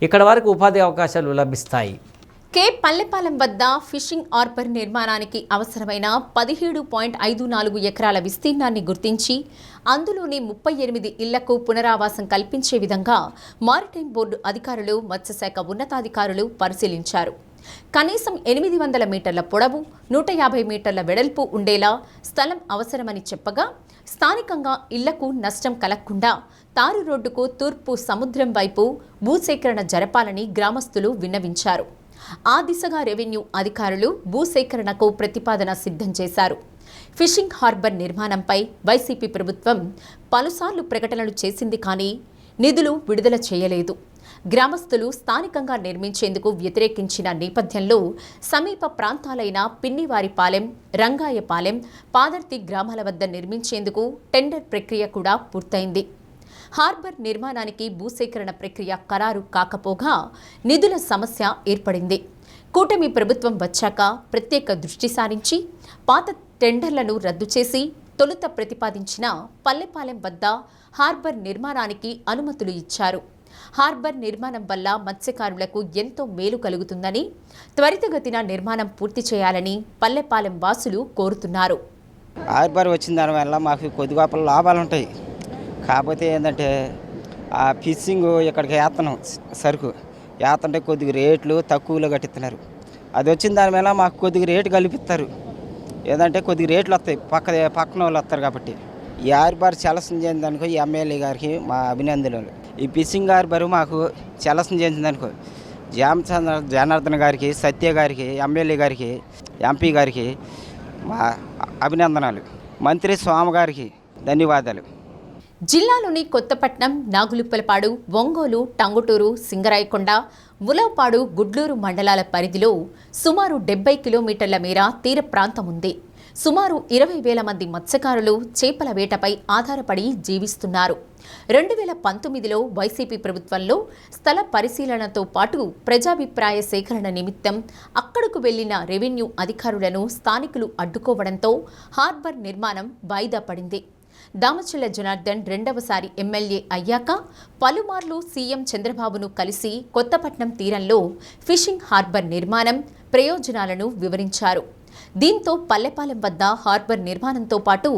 ఇక్కడ వారికి ఉపాధి అవకాశాలు లభిస్తాయి. కే పల్లెపాలెం వద్ద ఫిషింగ్ హార్బర్ నిర్మాణానికి అవసరమైన 17.54 ఎకరాల విస్తీర్ణాన్ని గుర్తించి అందులోని 38 ఇళ్లకు పునరావాసం కల్పించే విధంగా మారిటైమ్ బోర్డు అధికారులు, మత్స్యశాఖ ఉన్నతాధికారులు పరిశీలించారు. కనీసం 800 మీటర్ల పొడవు, 150 మీటర్ల వెడల్పు ఉండేలా స్థలం అవసరమని చెప్పగా స్థానికంగా ఇళ్లకు నష్టం కలగకుండా తారు రోడ్డుకు తూర్పు సముద్రం వైపు భూసేకరణ జరపాలని గ్రామస్తులు విన్నవించారు. ఆ దిశగా రెవెన్యూ అధికారులు భూసేకరణకు ప్రతిపాదన సిద్ధం చేశారు. ఫిషింగ్ హార్బర్ నిర్మాణంపై వైసీపీ ప్రభుత్వం పలుసార్లు ప్రకటనలు చేసింది కానీ నిధులు విడుదల చేయలేదు. గ్రామస్తులు స్థానికంగా నిర్మించేందుకు వ్యతిరేకించిన నేపథ్యంలో సమీప ప్రాంతాలైన పిన్నివారిపాలెం, రంగాయపాలెం, పాదర్తి గ్రామాల వద్ద నిర్మించేందుకు టెండర్ ప్రక్రియ కూడా పూర్తయింది. హార్బర్ నిర్మాణానికి భూసేకరణ ప్రక్రియ ఖరారు కాకపోగా నిధుల సమస్య ఏర్పడింది. కూటమి ప్రభుత్వం వచ్చాక ప్రత్యేక దృష్టి సారించి పాత టెండర్లను రద్దు చేసి తొలుత ప్రతిపాదించిన పల్లెపాలెం వద్ద హార్బర్ నిర్మాణానికి అనుమతులు ఇచ్చారు. హార్బర్ నిర్మాణం వల్ల మత్స్యకారులకు ఎంతో మేలు కలుగుతుందని, త్వరితగతిన నిర్మాణం పూర్తి చేయాలని పల్లెపాలెం వాసులు కోరుతున్నారు. హార్బర్ వచ్చిన దానివల్ల మాకు కొద్దిగా లాభాలు ఉంటాయి. కాకపోతే ఏంటంటే ఆ ఫిషింగ్ ఇక్కడికి వేస్తున్నాం, సరుకు వేస్తుంటే కొద్దిగా రేట్లు తక్కువలో కట్టిస్తున్నారు. అది వచ్చిన దాని మీద మాకు కొద్దిగా రేటు కల్పిస్తారు. ఏదంటే కొద్దిగా రేట్లు వస్తాయి, పక్కన వాళ్ళు వస్తారు. కాబట్టి ఈ హార్బర్ సెలక్షన్ చేసిందనుకో ఈ ఎమ్మెల్యే గారికి మా అభినందనలు. ఈ ఫిషింగ్ హార్బర్ మాకు సెలక్షన్ చేసిందనుకో జనార్దన్ గారికి, సత్య గారికి, ఎమ్మెల్యే గారికి, ఎంపీ గారికి మా అభినందనలు. మంత్రి స్వామి గారికి ధన్యవాదాలు. జిల్లాలోని కొత్తపట్నం, నాగులుప్పలపాడు, ఒంగోలు, టంగుటూరు, సింగరాయకొండ, ఉలవపాడు, గుడ్లూరు మండలాల పరిధిలో సుమారు 70 కిలోమీటర్ల మేర తీర ప్రాంతం ఉంది. సుమారు 20,000 మంది మత్స్యకారులు చేపల వేటపై ఆధారపడి జీవిస్తున్నారు. 2019లో వైసీపీ ప్రభుత్వంలో స్థల పరిశీలనతో పాటు ప్రజాభిప్రాయ సేకరణ నిమిత్తం అక్కడకు వెళ్లిన రెవెన్యూ అధికారులను స్థానికులు అడ్డుకోవడంతో హార్బర్ నిర్మాణం వాయిదా పడింది. దామచల్ల జనార్దన్ రెండవసారి ఎమ్మెల్యే అయ్యాక పలుమార్లు సీఎం చంద్రబాబును కలిసి కొత్తపట్నం తీరంలో ఫిషింగ్ హార్బర్ నిర్మాణం ప్రయోజనాలను వివరించారు. దీంతో పల్లెపాలెం వద్ద హార్బర్ నిర్మాణంతో పాటు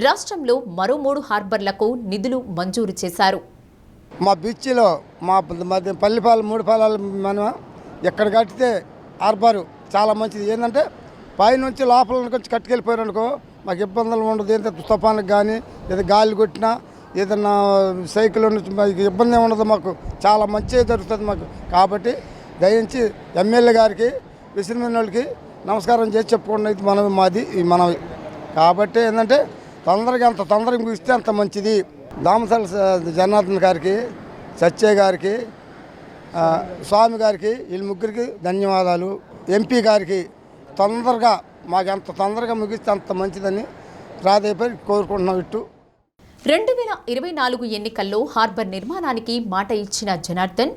రాష్ట్రంలో మరో 3 హార్బర్లకు నిధులు మంజూరు చేశారు. మా బీచ్లో మా పల్లెపాలెం 3 పాలాలు మనం ఎక్కడ కట్టితే హార్బరు చాలా మంచిది. ఏంటంటే పైనుంచి లోపల నుంచి కట్టుకెళ్ళిపోయారు అనుకో మాకు ఇబ్బందులు ఉండదు. ఏంటంటే తుఫానికి కానీ ఏదో గాలి కొట్టినా ఏదన్నా సైకిల్ మాకు ఇబ్బంది ఉండదు. మాకు చాలా మంచిగా జరుగుతుంది మాకు. కాబట్టి దయించి ఎమ్మెల్యే గారికి విసిరిమైన వాళ్ళకి నమస్కారం చేసి చెప్పుకోండి. ఇది మాది మనవి. కాబట్టి ఏంటంటే అంత తొందరగా ముగిస్తే అంత మంచిది. దామచల్ల జనార్దన్ గారికి, సత్య గారికి, స్వామి గారికి, వీళ్ళ ముగ్గురికి ధన్యవాదాలు. ఎంపీ గారికి తొందరగా మాకు ఎంత తొందరగా ముగిస్తే అంత మంచిదని ప్రాధాన్యపై కోరుకుంటున్నాం. 2024 ఎన్నికల్లో హార్బర్ నిర్మాణానికి మాట ఇచ్చిన జనార్దన్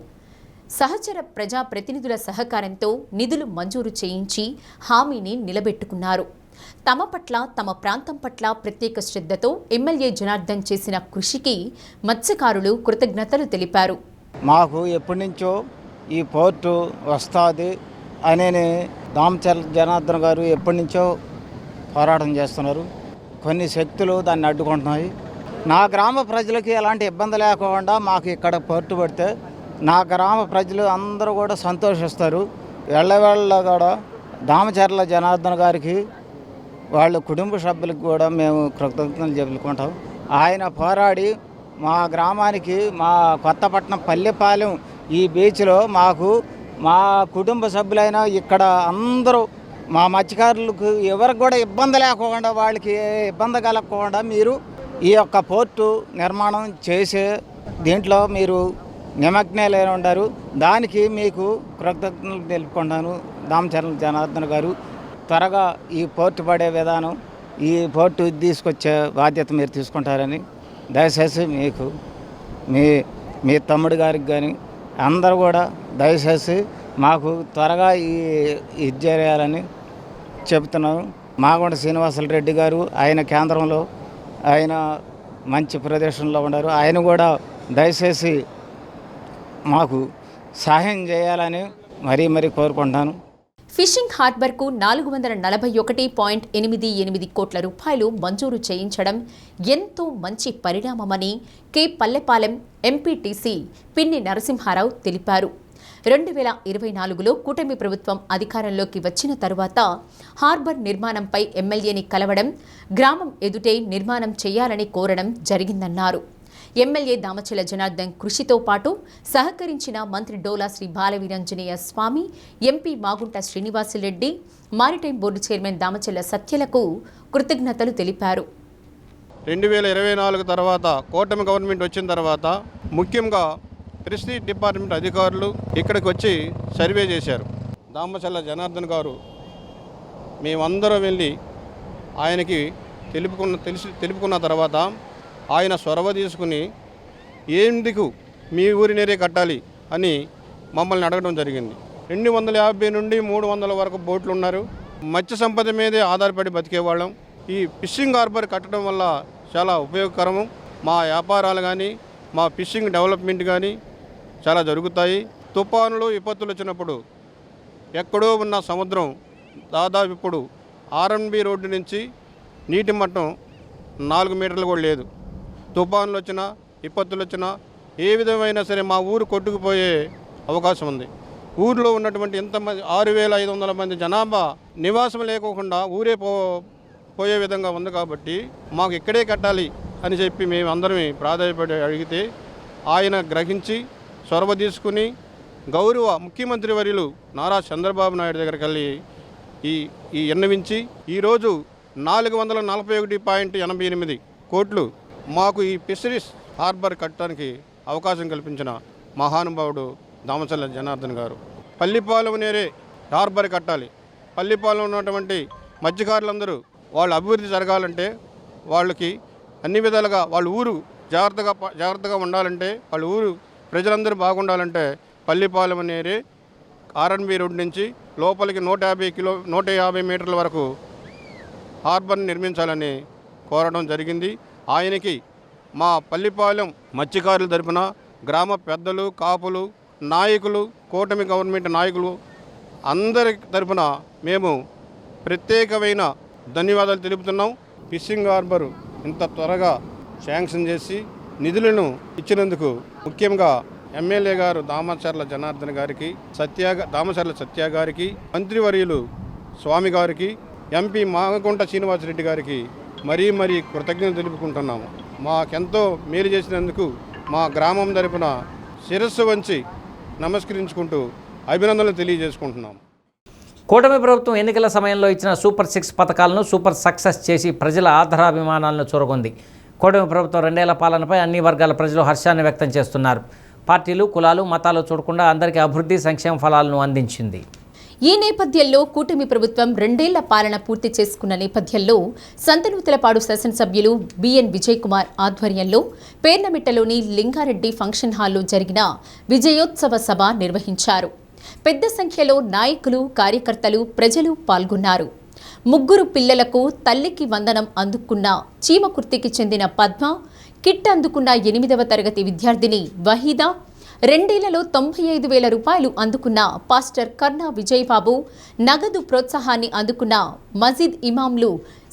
సహచర ప్రజా ప్రతినిధుల సహకారంతో నిధులు మంజూరు చేయించి హామీని నిలబెట్టుకున్నారు. తమ పట్ల, తమ ప్రాంతం పట్ల ప్రత్యేక శ్రద్ధతో ఎమ్మెల్యే జనార్దన్ చేసిన కృషికి మత్స్యకారులు కృతజ్ఞతలు తెలిపారు. మాకు ఎప్పటి నుంచో ఈ పోర్టు వస్తుంది అనే దామచల్ల జనార్దన్ గారు ఎప్పటి నుంచో పోరాటం చేస్తున్నారు. కొన్ని శక్తులు దాన్ని అడ్డుకుంటున్నాయి. నా గ్రామ ప్రజలకి ఎలాంటి ఇబ్బంది లేకుండా మాకు ఇక్కడ పోర్టు పడితే నా గ్రామ ప్రజలు అందరూ కూడా సంతోషిస్తారు. వెళ్ళవేళ్ళ కూడా దామచల్ల జనార్దన్ గారికి వాళ్ళ కుటుంబ సభ్యులకు కూడా మేము కృతజ్ఞతలు చెప్పుకుంటాం. ఆయన పోరాడి మా గ్రామానికి, మా కొత్తపట్నం పల్లెపాలెం ఈ బీచ్లో మాకు మా కుటుంబ సభ్యులైన ఇక్కడ అందరూ మా మత్స్యకారులకు ఎవరికి కూడా ఇబ్బంది లేకుండా, వాళ్ళకి ఇబ్బంది కలగకుండా మీరు ఈ యొక్క పోర్టు నిర్మాణం చేసే దీంట్లో మీరు నిమగ్నాలై ఉంటారు. దానికి మీకు కృతజ్ఞతలు తెలుపుకుంటాను. దామచల్ల జనార్దన్ గారు త్వరగా ఈ పోర్టు పడే విధానం, ఈ పోర్టు తీసుకొచ్చే బాధ్యత మీరు తీసుకుంటారని దయచేసి మీకు మీ తమ్ముడు గారికి కానీ అందరూ కూడా దయచేసి మాకు త్వరగా ఇది చేయాలని చెబుతున్నాను. మాగుంట శ్రీనివాసరెడ్డి గారు ఆయన కేంద్రంలో ఆయన మంచి ప్రదేశంలో ఉన్నారు. ఆయన కూడా దయచేసి మాకు సహాయం చేయాలని మరీ కోరుకుంటాను. ఫిషింగ్ హార్బర్కు 441.88 కోట్ల రూపాయలు మంజూరు చేయించడం ఎంతో మంచి పరిణామమని కె పల్లెపాలెం ఎంపీటీసీ పిన్ని నరసింహారావు తెలిపారు. 2024లో కూటమి ప్రభుత్వం అధికారంలోకి వచ్చిన తరువాత హార్బర్ నిర్మాణంపై ఎమ్మెల్యేని కలవడం, గ్రామం ఎదుటే నిర్మాణం చేయాలని కోరడం జరిగిందన్నారు. ఎమ్మెల్యే దామచల్ల జనార్దన్ కృషితో పాటు సహకరించిన మంత్రి Dola Sri Balaveeranjaneya Swamy, MP Magunta Srinivasa Reddy, maritime board chairman Damachalla సత్యలకు కృతజ్ఞతలు తెలిపారు. 2024 తర్వాత కూటమి గవర్నమెంట్ వచ్చిన తర్వాత ముఖ్యంగా ఫిషరీ డిపార్ట్మెంట్ అధికారులు ఇక్కడికి వచ్చి సర్వే చేశారు. దామచల్ల జనార్దన్ గారు మేమందరం వెళ్ళి ఆయనకి తెలుపుకున్న తర్వాత ఆయన చొరవ తీసుకుని ఎందుకు మీ ఊరినేరే కట్టాలి అని మమ్మల్ని అడగడం జరిగింది. 250 నుండి 300 వరకు బోట్లు ఉన్నారు. మత్స్య సంపద మీదే ఆధారపడి బతికేవాళ్ళం. ఈ ఫిషింగ్ హార్బర్ కట్టడం వల్ల చాలా ఉపయోగకరము. మా వ్యాపారాలు కానీ, మా ఫిషింగ్ డెవలప్మెంట్ కానీ చాలా జరుగుతాయి. తుఫానులు, విపత్తులు వచ్చినప్పుడు ఎక్కడో ఉన్న సముద్రం దాదాపు ఇప్పుడు ఆర్ఎన్బి రోడ్డు నుంచి నీటి మట్టం 4 మీటర్లు కూడా లేదు. తుఫానులు వచ్చినా, విపత్తులు వచ్చినా ఏ విధమైన సరే మా ఊరు కొట్టుకుపోయే అవకాశం ఉంది. ఊరిలో ఉన్నటువంటి ఎంతమంది 6,500 మంది జనాభా నివాసం లేకోకుండా ఊరే పోయే విధంగా ఉంది. కాబట్టి మాకు ఇక్కడే కట్టాలి అని చెప్పి మేము అందరం ప్రాధాన్యపడి అడిగితే ఆయన గ్రహించి చొరవ తీసుకుని గౌరవ ముఖ్యమంత్రి వర్యులు నారా చంద్రబాబు నాయుడు దగ్గరికి వెళ్ళి ఈ విన్నవించి ఈరోజు 441.88 కోట్లు మాకు ఈ ఫిషరీస్ హార్బర్ కట్టడానికి అవకాశం కల్పించిన మహానుభావుడు దామచల్ల జనార్దన్ గారు. పల్లిపాలెం నేరే హార్బర్ కట్టాలి, పల్లిపాలెం ఉన్నటువంటి మత్స్యకారులందరూ వాళ్ళ అభివృద్ధి జరగాలంటే, వాళ్ళకి అన్ని విధాలుగా వాళ్ళ ఊరు జాగ్రత్తగా ఉండాలంటే, వాళ్ళ ఊరు ప్రజలందరూ బాగుండాలంటే పల్లిపాలెం నేరే ఆర్ఎన్బి రోడ్ నుంచి లోపలికి 150 మీటర్ల వరకు హార్బర్ని నిర్మించాలని కోరడం జరిగింది. ఆయనకి మా పల్లిపాలెం మత్స్యకారుల తరపున గ్రామ పెద్దలు, కాపులు, నాయకులు, కూటమి గవర్నమెంట్ నాయకులు అందరి తరపున మేము ప్రత్యేకమైన ధన్యవాదాలు తెలుపుతున్నాం. ఫిషింగ్ హార్బర్ ఇంత త్వరగా శాంక్షన్ చేసి నిధులను ఇచ్చినందుకు ముఖ్యంగా ఎమ్మెల్యే గారు దామచర్ల జనార్దన్ గారికి, దామచర్ల సత్య గారికి, మంత్రివర్యులు స్వామి గారికి, ఎంపీ మాగంట శ్రీనివాసరెడ్డి గారికి మరీ కృతజ్ఞతలు తెలుపుకుంటున్నాము. మాకెంతో మేలు చేసినందుకు మా గ్రామం తరపున శిరస్సు వంచి నమస్కరించుకుంటూ అభినందనలు తెలియజేసుకుంటున్నాము. కూటమి ప్రభుత్వం ఎన్నికల సమయంలో ఇచ్చిన సూపర్ 6 పథకాలను సూపర్ సక్సెస్ చేసి ప్రజల ఆదరాభిమానాలను చూరగొంది. కూటమి ప్రభుత్వం 2 ఏళ్ల పాలనపై అన్ని వర్గాల ప్రజలు హర్షాన్ని వ్యక్తం చేస్తున్నారు. పార్టీలు, కులాలు, మతాలు చూడకుండా అందరికీ అభివృద్ధి, సంక్షేమ ఫలాలను అందించింది. ఈ నేపథ్యంలో కూటమి ప్రభుత్వం 2 ఏళ్ల పాలన పూర్తి చేసుకున్న నేపథ్యంలో సంతనూతలపాడు శాసనసభ్యులు బిఎన్ విజయ్ కుమార్ ఆధ్వర్యంలో పేర్నమిట్టలోని లింగారెడ్డి ఫంక్షన్ హాల్లో జరిగిన విజయోత్సవ సభ నిర్వహించారు. పెద్ద సంఖ్యలో నాయకులు, కార్యకర్తలు, ప్రజలు పాల్గొన్నారు. 3 పిల్లలకు తల్లికి వందనం అందుకున్న చీమకుర్తికి చెందిన పద్మ, కిట్ అందుకున్న 8వ తరగతి విద్యార్థిని వహీదా, 2 ఏళ్లలో 95,000 రూపాయలు అందుకున్న పాస్టర్ కర్ణా విజయబాబు, నగదు ప్రోత్సాహాన్ని అందుకున్న మజీద్ ఇమాంలు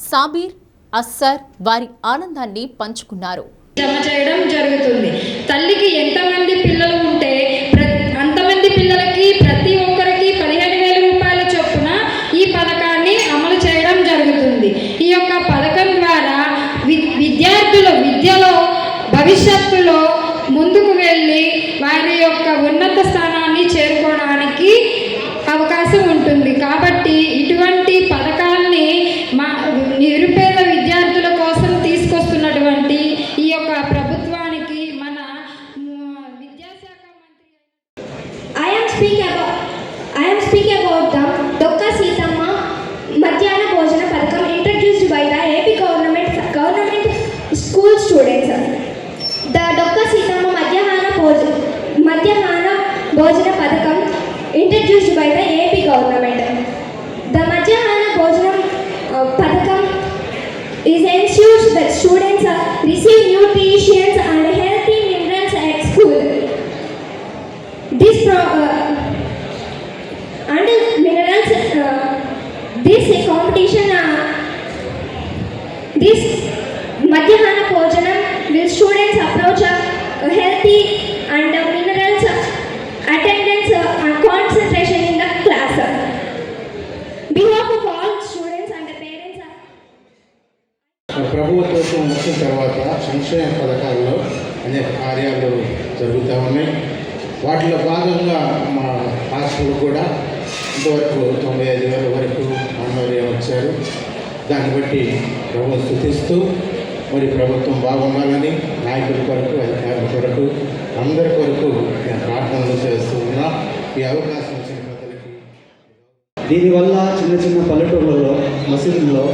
సాబీర్, అస్సర్ వారి ఆనందాన్ని పంచుకున్నారు. జమ చేయడం జరుగుతుంది. తల్లికి ఎంతమంది పిల్లలు ఉంటే అంతమంది పిల్లలకి ప్రతి ఒక్కరికి 15,000 రూపాయల చొప్పున ఈ పథకాన్ని అమలు చేయడం జరుగుతుంది. ఈ యొక్క పథకం ద్వారా విద్యార్థులు విద్యలో భవిష్యత్తులో ముందుకు వెళ్ళి వారి యొక్క ఉన్నత స్థానాన్ని చేరుకోవడానికి అవకాశం ఉంటుంది. కాబట్టి ఇటువంటి పథకాల్ని నిరుపేద విద్యార్థుల కోసం తీసుకొస్తున్నటువంటి ఈ యొక్క ప్రభుత్వానికి మన విద్యాశాఖ మంత్రి I am speaking about the Dokka Seethamma Madhyana Bhojana Padhakam introduced by the AP government school students. The Dokka Seethamma Madhyana Bhojana Padhakam introduced by the AP government. The Madhyana Bhojana Padhakam ensures that students receive nutrition and healthy minerals at school. This Madhyana Bhojanam will students approach healthy and minerals attendance and concentration in the class. Behalf of all students and the parents. ప్రభుత్వం వచ్చిన తర్వాత సంక్షేమ పథకాల్లో అనేక కార్యాలు జరుగుతూ ఉన్నాయి. వాటిలో భాగంగా మా హాస్టల్ కూడా ఇంతవరకు 95,000 వరకు ఆందోళన వచ్చారు. దాన్ని బట్టి ప్రభుత్వం స్థుతిస్తూ మరి ప్రభుత్వం బాగుండాలని నాయకుల కొరకు, అధికారుల కొరకు, అందరి కొరకు నేను ప్రార్థనలు చేస్తూ ఉన్నా. ఈ అవకాశం ఇచ్చిన ప్రజలకి దీనివల్ల చిన్న పల్లెటూళ్ళలో, మసీదుల్లో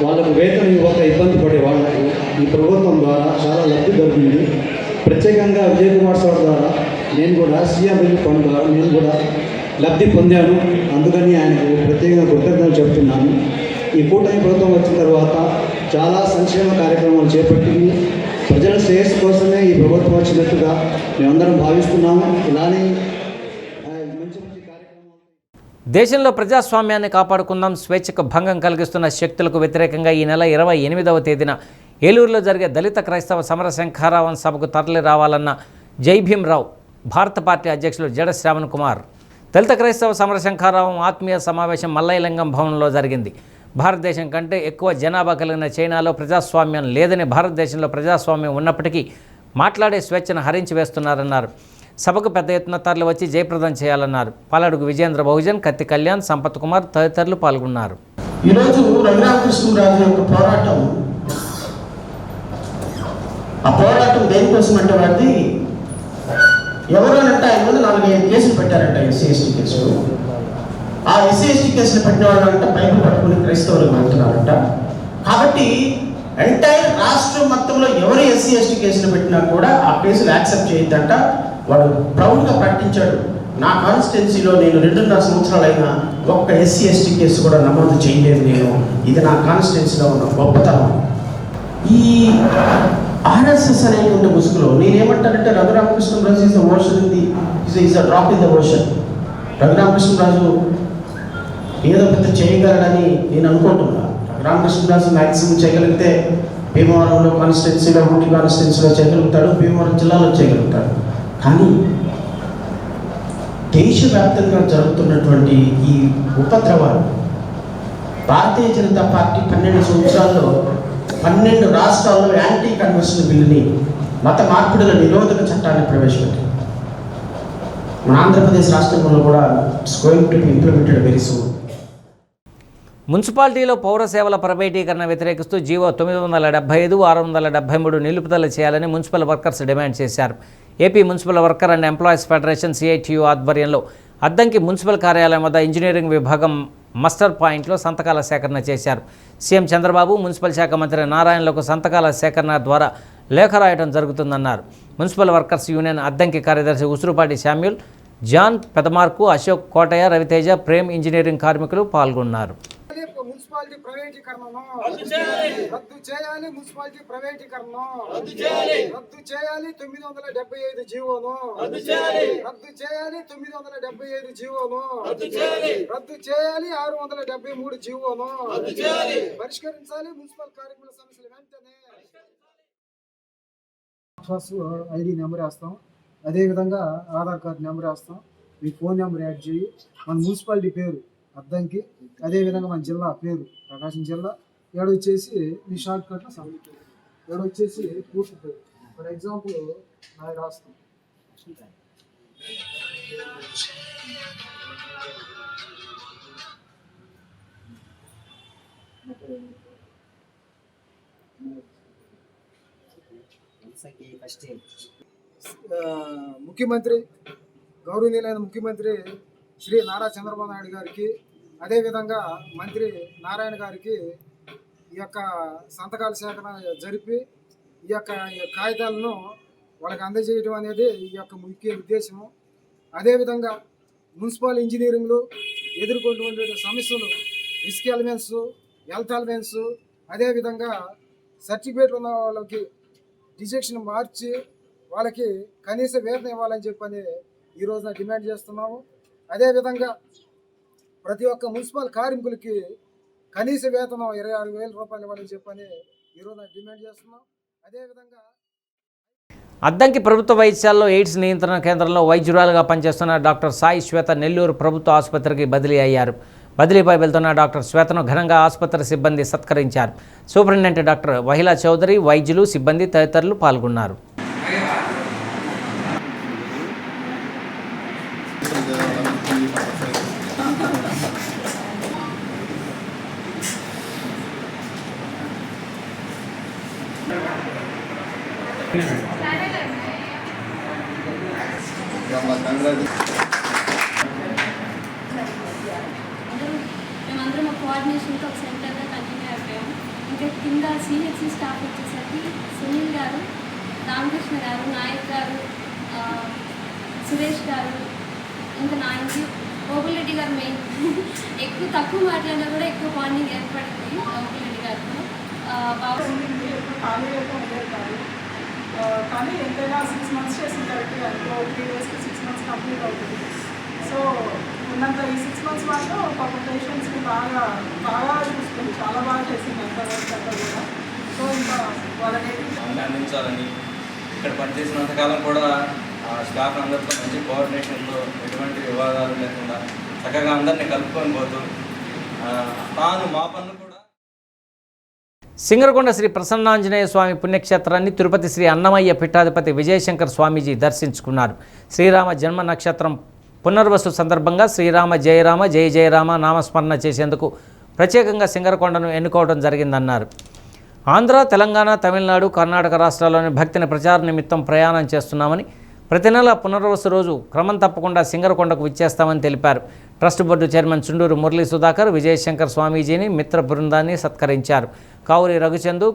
వాళ్ళకు వేతనం ఇవ్వక ఇబ్బంది పడే వాళ్లకు ఈ ప్రభుత్వం ద్వారా చాలా లబ్ధి దొరికింది. ప్రత్యేకంగా విజయ్ కుమార్ సార్ ద్వారా నేను కూడా సీఎం ఫండ్ ద్వారా నేను కూడా లబ్ధి పొందాను. అందుకని ఆయనకు ప్రత్యేకంగా కృతజ్ఞతలు చెప్తున్నాను. ఈ కూటమి ప్రభుత్వం వచ్చిన తర్వాత చాలా సంక్షేమ కార్యక్రమాలు చేపట్టి ప్రజల శ్రేయస్సు కోసమే ఈ ప్రభుత్వం వచ్చినట్టుగా మేమందరం భావిస్తున్నాము. ఇలానే దేశంలో ప్రజాస్వామ్యాన్ని కాపాడుకుందాం, స్వేచ్ఛకు భంగం కలిగిస్తున్న శక్తులకు వ్యతిరేకంగా ఈ నెల 28వ తేదీన ఏలూరులో జరిగే దళిత క్రైస్తవ సమర శంఖారావం సభకు తరలి రావాలన్న జై భీమ్రావు భారత పార్టీ అధ్యక్షులు జడ శ్రావణ్ కుమార్. దళిత క్రైస్తవ సమర శంఖారావం ఆత్మీయ సమావేశం మల్లయ్యలింగం భవనంలో జరిగింది. భారతదేశం కంటే ఎక్కువ జనాభా కలిగిన చైనాలో ప్రజాస్వామ్యం లేదని, భారతదేశంలో ప్రజాస్వామ్యం ఉన్నప్పటికీ మాట్లాడే స్వేచ్ఛను హరించి వేస్తున్నారన్నారు. సభకు పెద్ద ఎత్తున తరలి వచ్చి జయప్రదం చేయాలన్నారు. పాలడుగు విజేంద్ర బహుజన్, కత్తి కళ్యాణ్, సంపత్ కుమార్ తదితరులు పాల్గొన్నారు. ఈరోజు రఘురామకృష్ణరాజు యొక్క పోరాటం ఆ పోరాటం దేనికోసం అంటే వాడిది ఎవరు అంటే ఆయన ముందు 4-5 కేసులు పెట్టారంట, ఎస్సీ ఎస్టీ కేసులు. ఆ ఎస్సీ ఎస్టీ కేసులు పెట్టిన వాళ్ళు అంటే బైబిల్ పట్టుకుని క్రైస్తవులకు వెళ్తున్నారంట. కాబట్టి ఎంటైర్ రాష్ట్రం మొత్తంలో ఎవరు ఎస్సీ ఎస్టీ కేసులు పెట్టినా కూడా ఆ కేసులు యాక్సెప్ట్ చేయొద్దంట. వాడు ప్రౌడ్గా ప్రకటించాడు, నా కాన్స్టిట్యున్సీలో నేను 2.5 సంవత్సరాలైనా ఒక్క ఎస్సీ ఎస్టీ కేసు కూడా నమోదు చేయలేదు నేను, ఇది నా కాన్స్టిట్యున్సీలో ఉన్న గొప్పతనం. ఈ ఆర్ఎస్ఎస్ అనేటువంటి ముసుగులో నేనేమంటానంటే Raghuramakrishnaraju is the ocean in the is a drop in the ocean. Raghuramakrishnaraju ఏదో పెద్ద చేయగలడని నేను అనుకుంటున్నాను. రఘురామకృష్ణరాజు మ్యాక్సిమం చేయగలిగితే భీమవరంలో కాన్స్టిట్యున్సీలో, ఊటీ కాన్స్టిట్యున్సీలో చేయగలుగుతాడు, భీమవరం జిల్లాలో చేయగలుగుతాడు. కానీ దేశవ్యాప్తంగా జరుగుతున్నటువంటి ఈ ఉపద్రవాలు భారతీయ జనతా పార్టీ 12 సంవత్సరాల్లో 12 రాష్ట్రాల్లో యాంటీ కన్వర్షన్ బిల్లుని, మత మార్పిడుల నిరోధక చట్టాన్ని ప్రవేశపెట్టింది. మన ఆంధ్రప్రదేశ్ రాష్ట్రంలో కూడా it's going to be implemented very soon. మున్సిపాలిటీలో పౌర సేవల ప్రైవేటీకరణ వ్యతిరేకిస్తూ జీవో 975, 673 నిలుపుదల చేయాలని మున్సిపల్ వర్కర్స్ డిమాండ్ చేశారు. AP municipal worker and employees federation CITU ఆధ్వర్యంలో అద్దంకి మున్సిపల్ కార్యాలయం వద్ద ఇంజనీరింగ్ విభాగం మస్టర్ పాయింట్లో సంతకాల సేకరణ చేశారు. సీఎం చంద్రబాబు, మున్సిపల్ శాఖ మంత్రి నారాయణలకు సంతకాల సేకరణ ద్వారా లేఖ రాయడం జరుగుతుందన్నారు. మున్సిపల్ వర్కర్స్ యూనియన్ అద్దంకి కార్యదర్శి Usurupati Samuel, John Pedamarku, Ashok Kotaiah, Raviteja, Prem engineering కార్మికులు పాల్గొన్నారు. మున్సిపాలిటీ ప్రైవేటీకరణను రద్దు చేయాలి, మున్సిపాలిటీ ప్రైవేటీకరణను రద్దు చేయాలి, 975 జీవోను రద్దు చేయాలి, 975 జీవోను రద్దు చేయాలి, 673 జీవోను పరిష్కరించాలి. మున్సిపల్ కార్మికుల సమస్యలు వెంటనే ఐడి నెంబర్ వేస్తాం, అదేవిధంగా ఆధార్ కార్డు నెంబర్ వేస్తాం, మీ ఫోన్ నెంబర్ యాడ్ చేయి, మన మున్సిపాలిటీ పేరు అద్దంకి, అదేవిధంగా మన జిల్లా పేరు ప్రకాశం జిల్లా, ఏడొచ్చేసి మీ షార్ట్ కట్లో సబ్మిట్, ఏడొచ్చేసి పూర్తి పేరు. ఫర్ ఎగ్జాంపుల్ నాకు రాస్తాం. ముఖ్యమంత్రి, గౌరవనీయులైన ముఖ్యమంత్రి శ్రీ నారా చంద్రబాబు నాయుడు గారికి, అదేవిధంగా మంత్రి నారాయణ గారికి ఈ యొక్క సంతకాల సేకరణ జరిపి ఈ యొక్క కాగితాలను వాళ్ళకి అందజేయడం అనేది ఈ యొక్క ముఖ్య ఉద్దేశము. అదేవిధంగా మున్సిపల్ ఇంజనీరింగ్లు ఎదుర్కొంటున్న సమస్యలు, రిస్క్ ఎలిమెంట్స్, హెల్త్ ఎలిమెంట్స్, అదేవిధంగా సర్టిఫికేట్లు ఉన్న వాళ్ళకి డిజెక్షన్ మార్చి వాళ్ళకి కనీస వేతనం ఇవ్వాలని చెప్పని ఈ రోజున డిమాండ్ చేస్తున్నాము. అదేవిధంగా ప్రతి ఒక్క మున్సిపల్ కార్మికులకి కనీస వేతనం 26,000 రూపాయలు ఇవ్వాలని చెప్పని ఈరోజు డిమాండ్ చేస్తున్నాం. అదేవిధంగా అద్దంకి ప్రభుత్వ వైద్యశాలలో ఎయిడ్స్ నియంత్రణ కేంద్రంలో వైద్యురాలుగా పనిచేస్తున్న డాక్టర్ సాయి శ్వేత నెల్లూరు ప్రభుత్వ ఆసుపత్రికి బదిలీ అయ్యారు. బదిలీపై వెళ్తున్న డాక్టర్ శ్వేతను ఘనంగా ఆసుపత్రి సిబ్బంది సత్కరించారు. సూపరింటెండెంట్ డాక్టర్ వహిలా చౌదరి, వైద్యులు, సిబ్బంది తదితరులు పాల్గొన్నారు. మేమందరం ఒక కోఆర్డినేషన్తో ఒక సెంటర్గా కంటిన్యూ అయిపోయాం. ఇంకా కింద సిహెచ్సి స్టాఫ్ వచ్చేసరికి సునీల్ గారు, రామకృష్ణ గారు, నాయక్ గారు, సురేష్ గారు, ఇంకా నా ఇంటి ఓపులరెడ్డి గారు మెయిన్ ఎక్కువ తక్కువ మాట్లాడినా కూడా ఎక్కువ బాండింగ్ ఏర్పడింది ఓపులరెడ్డి గారితో. కానీ ఎంతైనా 6 months చేసింది కరెక్ట్గా, 3 daysకి 6 months కంప్లీట్ అవుతుంది. సో ఉన్నంత ఈ 6 months మాత్రం పాప పేషెంట్స్ని బాగా చూసుకుంది, చాలా బాగా చేసింది అంతవరకు అంతా కూడా. సో ఇంకా వాళ్ళకి అందించాలని ఇక్కడ పనిచేసినంతకాలం కూడా స్టాఫ్ అందరితో మంచి కోఆర్డినేషన్తో ఎటువంటి వివాదాలు లేకుండా చక్కగా అందరినీ కలుపుకొని పోతూ తాను మా పనులు కూడా. సింగరకొండ శ్రీ ప్రసన్నాంజనేయ స్వామి పుణ్యక్షేత్రాన్ని తిరుపతి శ్రీ అన్నమయ్య పీఠాధిపతి విజయశంకర్ స్వామీజీ దర్శించుకున్నారు. శ్రీరామ జన్మ నక్షత్రం పునర్వసు సందర్భంగా శ్రీరామ జయరామ జయ జయరామ నామస్మరణ చేసేందుకు ప్రత్యేకంగా సింగరకొండను ఎన్నుకోవడం జరిగిందన్నారు. ఆంధ్ర, తెలంగాణ, తమిళనాడు, కర్ణాటక రాష్ట్రాల్లోని భక్తిని ప్రచార నిమిత్తం ప్రయాణం చేస్తున్నామని, ప్రతి నెల పునర్వసు రోజు క్రమం తప్పకుండా సింగరకొండకు విచ్చేస్తామని తెలిపారు. Trust board chairman Chunduru Murali Sudhakar Vijayashankar స్వామీజీని, మిత్ర బృందాన్ని సత్కరించారు. కావూరి రఘుచందు,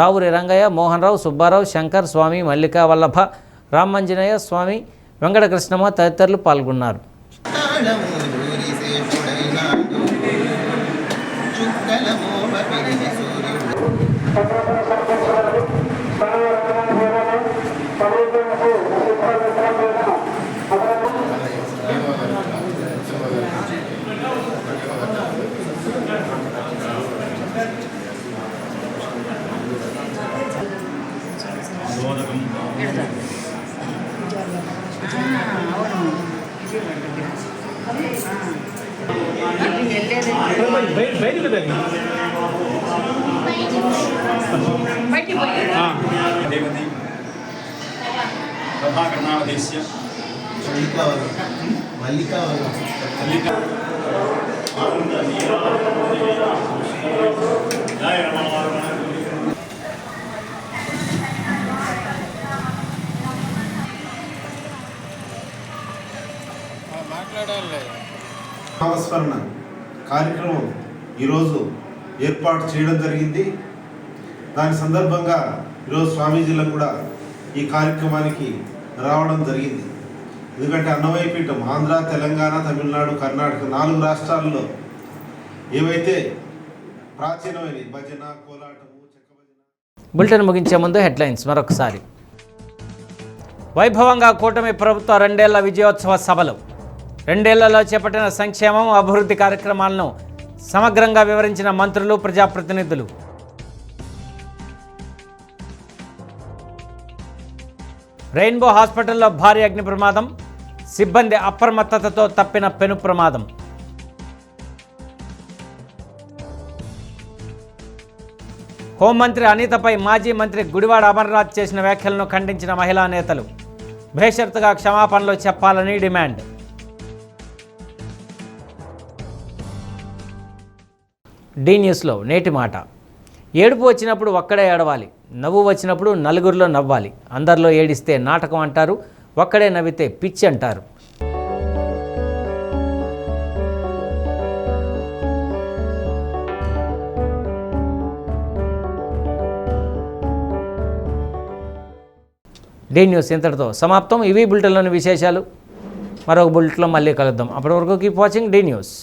రావురి రంగయ్య, మోహన్ రావు, సుబ్బారావు, శంకర్ స్వామి, మల్లికా వల్లభ, రామంజనేయ స్వామి, వెంకటకృష్ణమ్మ తదితరులు పాల్గొన్నారు. నామస్మరణ కార్యక్రమం ఈరోజు ఏర్పాటు చేయడం జరిగింది. దాని సందర్భంగా ఈరోజు స్వామీజీలకు కూడా ఈ కార్యక్రమానికి రావడం జరిగింది. ఎందుకంటే అన్నమయ్య పీఠం ఆంధ్ర, తెలంగాణ, తమిళనాడు, కర్ణాటక 4 రాష్ట్రాల్లో ఏవైతే ప్రాచీనమైన భజన, కోలాటము, బులెటిన్ ముగించే ముందు హెడ్లైన్స్ మరొకసారి. వైభవంగా కూటమి ప్రభుత్వ 2 ఏళ్ల విజయోత్సవ సభలు. 2 ఏళ్లలో చేపట్టిన సంక్షేమం, అభివృద్ధి కార్యక్రమాలను సమగ్రంగా వివరించిన మంత్రులు, ప్రజాప్రతినిధులు. రెయిన్బో హాస్పిటల్లో భారీ అగ్ని ప్రమాదం, సిబ్బంది అప్రమత్తతతో తప్పిన పెను ప్రమాదం. హోంమంత్రి అనితపై మాజీ మంత్రి గుడివాడ అమర్నాథ్ చేసిన వ్యాఖ్యలను ఖండించిన మహిళా నేతలు. బేషరతుగా క్షమాపణలు చెప్పాలని డిమాండ్. డి న్యూస్లో నేటి మాట. ఏడుపు వచ్చినప్పుడు ఒక్కడే ఏడవాలి, నవ్వు వచ్చినప్పుడు నలుగురిలో నవ్వాలి. అందరిలో ఏడిస్తే నాటకం అంటారు, ఒక్కడే నవ్వితే పిచ్చి అంటారు. డి న్యూస్ ఇంతటితో సమాప్తం. ఇవి బులెటిన్లోని విశేషాలు. మరొక బులెటిన్లో మళ్ళీ కలుద్దాం. అప్పటి వరకు కీప్ వాచింగ్ డి న్యూస్.